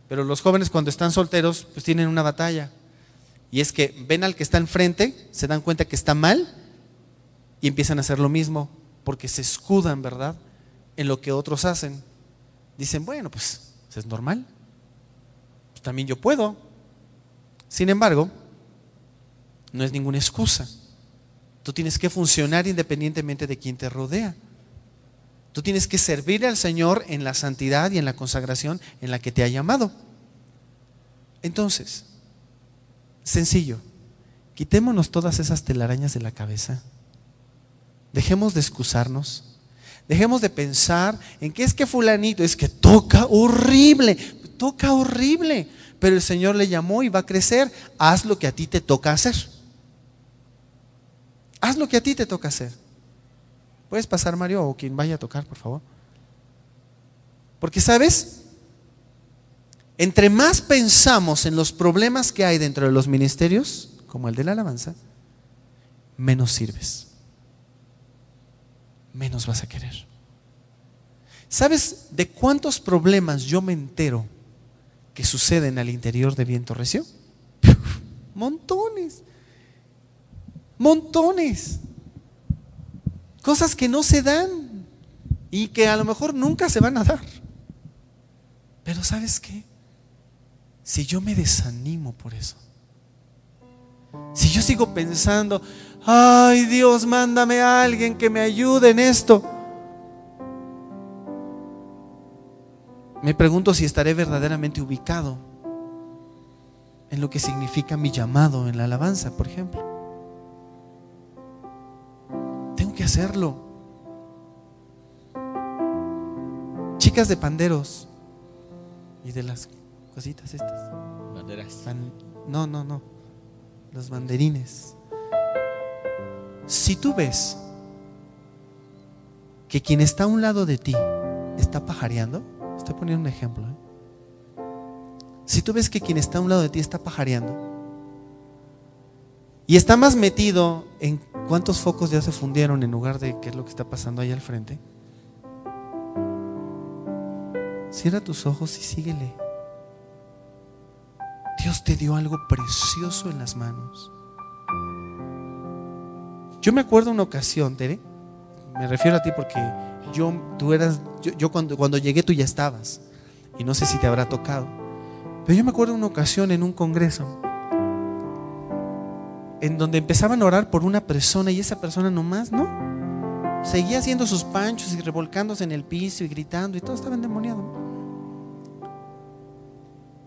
pero los jóvenes cuando están solteros, pues tienen una batalla, y es que ven al que está enfrente, se dan cuenta que está mal y empiezan a hacer lo mismo, porque se escudan, ¿verdad?, en lo que otros hacen. Dicen, bueno, pues es normal, pues también yo puedo. Sin embargo, no es ninguna excusa. Tú tienes que funcionar independientemente de quien te rodea. Tú tienes que servir al Señor en la santidad y en la consagración en la que te ha llamado. Entonces, sencillo, quitémonos todas esas telarañas de la cabeza. Dejemos de excusarnos. Dejemos de pensar en que es que fulanito, es que toca horrible, pero el Señor le llamó y va a crecer. Haz lo que a ti te toca hacer. Haz lo que a ti te toca hacer. ¿Puedes pasar, Mario, o quien vaya a tocar, por favor? Porque, ¿sabes? Entre más pensamos en los problemas que hay dentro de los ministerios, como el de la alabanza, menos sirves, menos vas a querer. ¿Sabes de cuántos problemas yo me entero que suceden al interior de Viento Recio? Montones. Montones. Cosas que no se dan y que a lo mejor nunca se van a dar. Pero ¿sabes qué? Si yo me desanimo por eso, si yo sigo pensando, ay Dios, mándame a alguien que me ayude en esto, me pregunto si estaré verdaderamente ubicado en lo que significa mi llamado en la alabanza, por ejemplo. Tengo que hacerlo. Chicas de panderos y de las cositas estas. Banderas. No. Los banderines. Si tú ves que quien está a un lado de ti está pajareando, estoy poniendo un ejemplo, si tú ves que quien está a un lado de ti está pajareando y está más metido en cuántos focos ya se fundieron en lugar de qué es lo que está pasando ahí al frente, cierra tus ojos y síguele. Dios te dio algo precioso en las manos. Yo me acuerdo una ocasión, Tere, me refiero a ti porque yo cuando llegué tú ya estabas, y no sé si te habrá tocado, pero yo me acuerdo una ocasión en un congreso en donde empezaban a orar por una persona y esa persona nomás, ¿no? Seguía haciendo sus panchos y revolcándose en el piso y gritando y todo estaba endemoniado.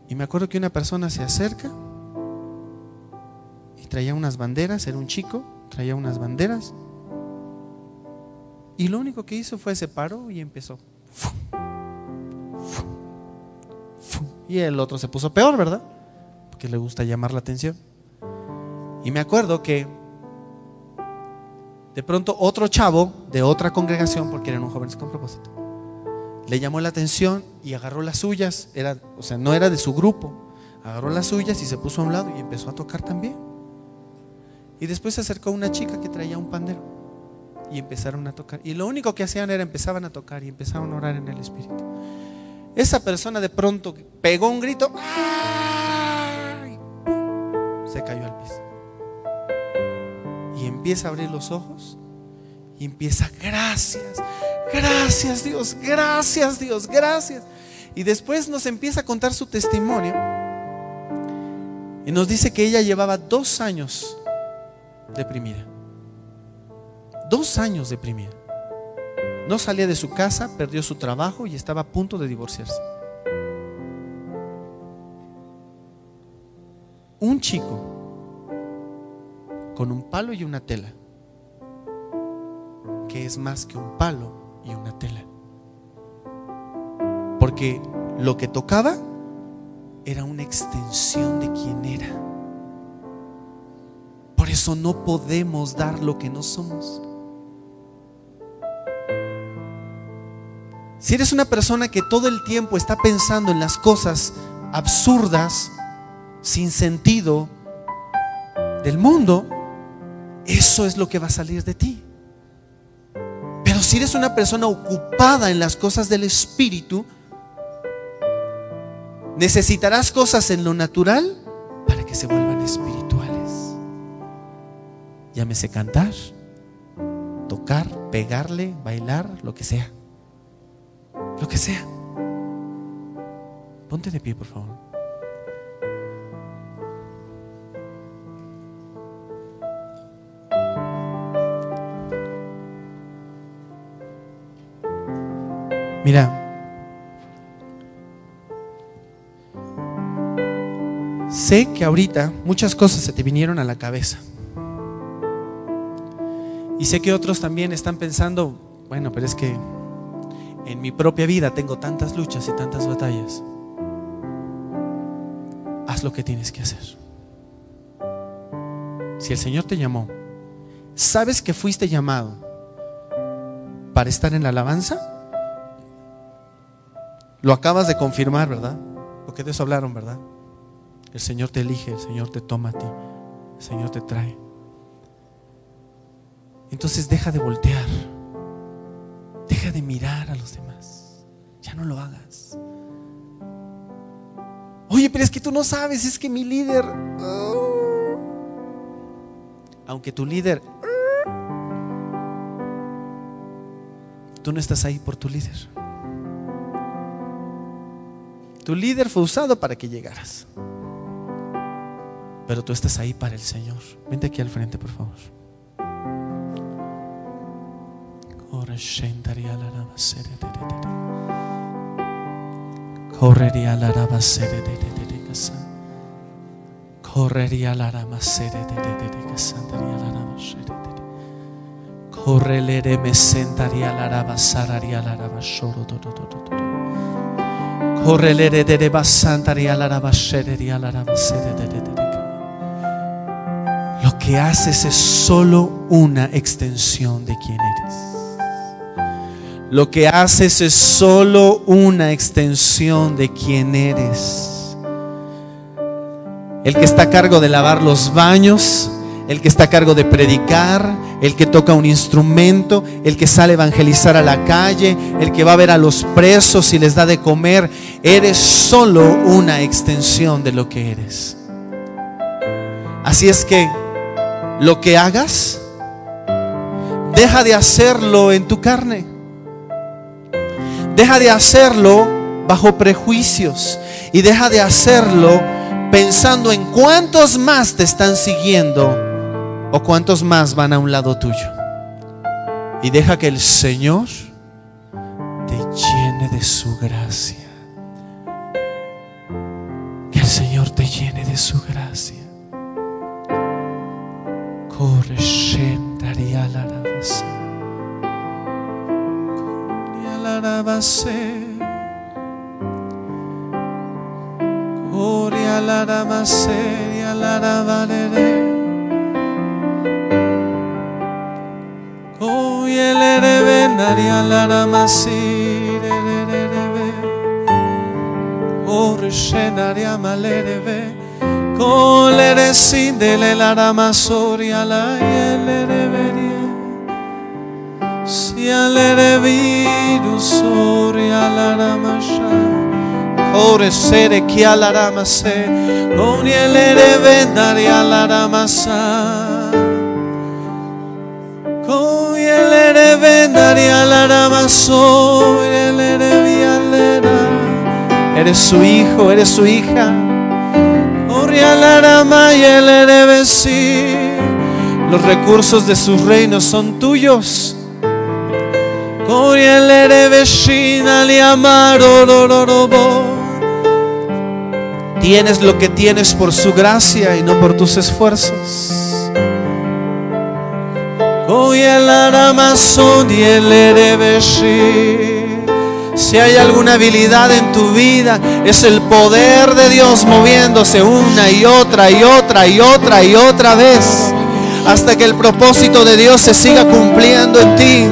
Y me acuerdo que una persona se acerca y traía unas banderas, era un chico, traía unas banderas y lo único que hizo fue se paró y empezó. Y el otro se puso peor, ¿verdad? Porque le gusta llamar la atención. Y me acuerdo que De pronto otro chavo de otra congregación, porque eran un jóvenes con propósito, le llamó la atención y agarró las suyas, no era de su grupo, agarró las suyas y se puso a un lado y empezó a tocar también. Y después se acercó una chica que traía un pandero y empezaron a tocar. Y lo único que hacían era empezaban a tocar y empezaron a orar en el Espíritu. Esa persona de pronto pegó un grito, ¡ay! Se cayó al piso. Y empieza a abrir los ojos y empieza: gracias, gracias Dios, gracias Dios, gracias. Y después nos empieza a contar su testimonio y nos dice que ella llevaba 2 años deprimida. 2 años deprimida. No salía de su casa, perdió su trabajo y estaba a punto de divorciarse. Un chico con un palo y una tela, que es más que un palo y una tela, porque lo que tocaba era una extensión de quien era. Por eso no podemos dar lo que no somos. Si eres una persona que todo el tiempo está pensando en las cosas absurdas, sin sentido del mundo, eso es lo que va a salir de ti. Pero si eres una persona ocupada en las cosas del Espíritu, necesitarás cosas en lo natural para que se vuelvan espirituales. Llámese cantar, tocar, pegarle, bailar, lo que sea. Lo que sea. Ponte de pie, por favor. Mira, sé que ahorita muchas cosas se te vinieron a la cabeza. Y sé que otros también están pensando: bueno, pero es que en mi propia vida tengo tantas luchas y tantas batallas. Haz lo que tienes que hacer. Si el Señor te llamó, sabes que fuiste llamado para estar en la alabanza. Lo acabas de confirmar, ¿verdad? Porque de eso hablaron, ¿verdad? El Señor te elige, el Señor te toma a ti, el Señor te trae. Entonces deja de voltear, deja de mirar a los demás. Ya no lo hagas. Oye, pero es que tú no sabes, es que mi líder, aunque tu líder, tú no estás ahí por tu líder. Tu líder fue usado para que llegaras, pero tú estás ahí para el Señor. Vente aquí al frente, por favor. Correría la rama sere de casa. Correría la rama sere de casa. Correlere me sentaría la rama sararía la rama shoro do. Correlere de basantaría la rama sherería la rama sere de. Lo que haces es solo una extensión de quien eres. Lo que haces es solo una extensión de quien eres. El que está a cargo de lavar los baños, el que está a cargo de predicar, el que toca un instrumento, el que sale a evangelizar a la calle, el que va a ver a los presos y les da de comer, eres solo una extensión de lo que eres. Así es que lo que hagas, deja de hacerlo en tu carne. Deja de hacerlo bajo prejuicios y deja de hacerlo pensando en cuántos más te están siguiendo o cuántos más van a un lado tuyo. Y deja que el Señor te llene de su gracia. Que el Señor te llene de su gracia. Corre, shentaría la rabasa. Coria la rabase, la rabalere. Naria Laramasi Rebe Orishenaria Malerebe Colere Sindele Laramasoria La Yelereberie Sialere Virusoria Laramasha Ore Sere Kia Laramase Onielere Vendaria Laramasa Coyelere Vendaria Laramaso Elere Vialera. Eres su hijo, eres su hija. Los recursos de su reino son tuyos. Tienes lo que tienes por su gracia y no por tus esfuerzos. Si hay alguna habilidad en tu vida, es el poder de Dios moviéndose una y otra y otra y otra y otra vez, hasta que el propósito de Dios se siga cumpliendo en ti,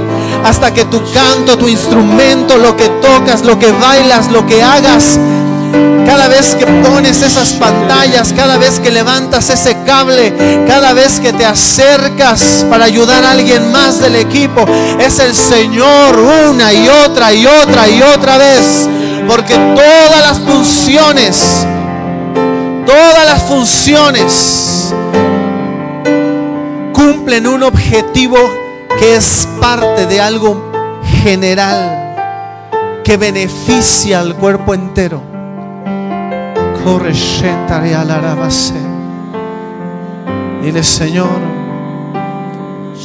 hasta que tu canto, tu instrumento, lo que tocas, lo que bailas, lo que hagas, cada vez que pones esas pantallas, cada vez que levantas ese cable, cada vez que te acercas para ayudar a alguien más del equipo, es el Señor una y otra y otra y otra vez, porque todas las funciones cumplen un objetivo que es parte de algo general que beneficia al cuerpo entero. Dile: Señor,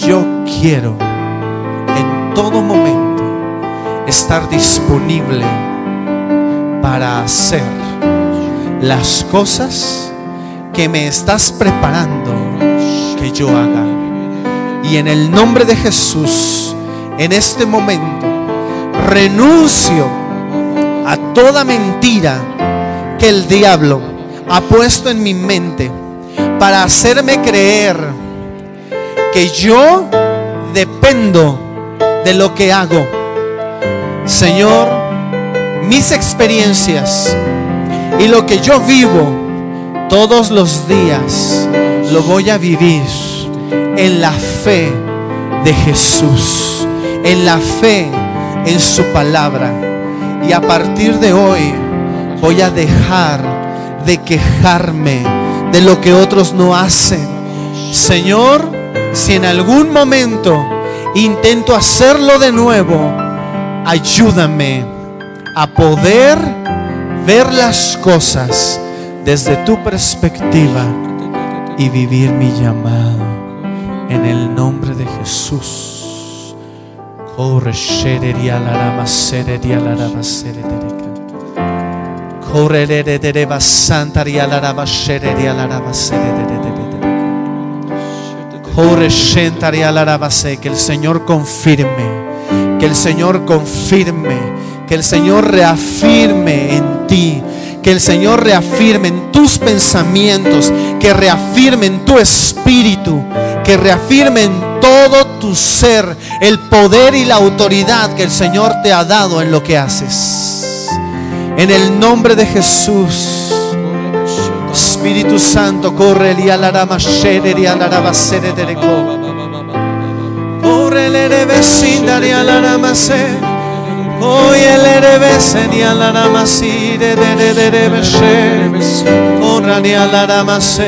yo quiero en todo momento estar disponible para hacer las cosas que me estás preparando que yo haga. Y en el nombre de Jesús, en este momento, renuncio a toda mentira que el diablo ha puesto en mi mente para hacerme creer que yo dependo de lo que hago. Señor, mis experiencias y lo que yo vivo todos los días lo voy a vivir en la fe de Jesús, en la fe en su palabra. Y a partir de hoy voy a dejar de quejarme de lo que otros no hacen. Señor, si en algún momento intento hacerlo de nuevo, ayúdame a poder ver las cosas desde tu perspectiva y vivir mi llamado. En el nombre de Jesús. Que el Señor confirme, que el Señor confirme, que el Señor reafirme en ti, que el Señor reafirme en tus pensamientos, que reafirme en tu espíritu, que reafirme en todo tu ser el poder y la autoridad que el Señor te ha dado en lo que haces. En el nombre de Jesús. Espíritu Santo, corre y alarama shere y alarama sere de reco. Corre le revesinda y alarama se. Oye le revesen y alarama sire de reveshe. Corre y alarama se.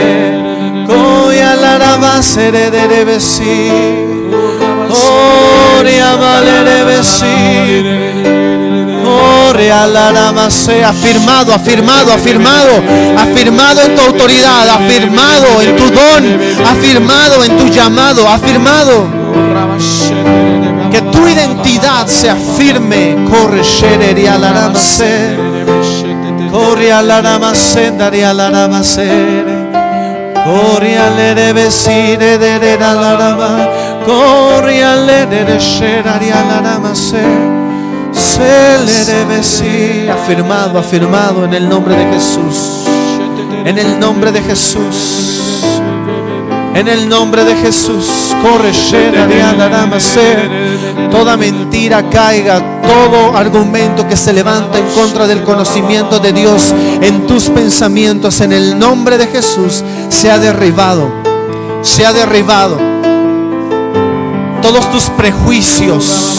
Oye alarama sere de revesi. Oye amale revesi. Afirmado, afirmado, afirmado, afirmado en tu autoridad, afirmado en tu don, afirmado en tu llamado, afirmado. Que tu identidad se afirme. Corre, shere, a la ramase. Corre a la ramase, daría a la ramase. Corre a le rebesire de la rama. Corre a le de shere, a la ramase. Se le debe decir, afirmado, afirmado en el nombre de Jesús, en el nombre de Jesús, en el nombre de Jesús. Toda mentira caiga, todo argumento que se levanta en contra del conocimiento de Dios en tus pensamientos, en el nombre de Jesús, sea derribado, sea derribado. Todos tus prejuicios,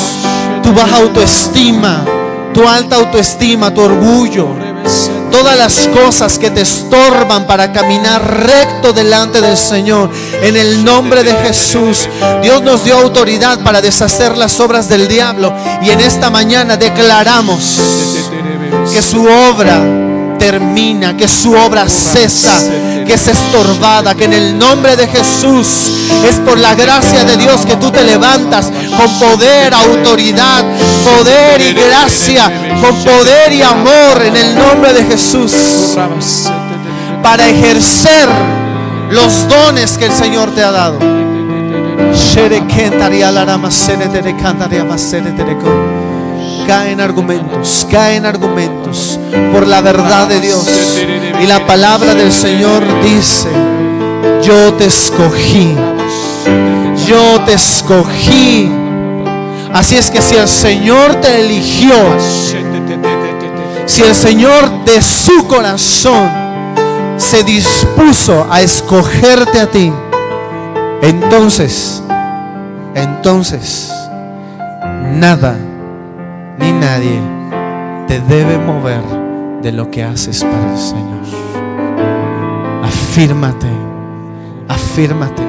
tu baja autoestima, tu alta autoestima, tu orgullo, todas las cosas que te estorban para caminar recto delante del Señor, en el nombre de Jesús. Dios nos dio autoridad para deshacer las obras del diablo, y en esta mañana declaramos que su obra termina, que su obra cesa, que es estorbada, que en el nombre de Jesús es por la gracia de Dios que tú te levantas con poder, autoridad, poder y gracia, con poder y amor en el nombre de Jesús, para ejercer los dones que el Señor te ha dado. Caen argumentos por la verdad de Dios. Y la palabra del Señor dice: yo te escogí, yo te escogí. Así es que si el Señor te eligió, si el Señor de su corazón se dispuso a escogerte a ti, entonces nada ni nadie te debe mover de lo que haces para el Señor. Afírmate, afírmate.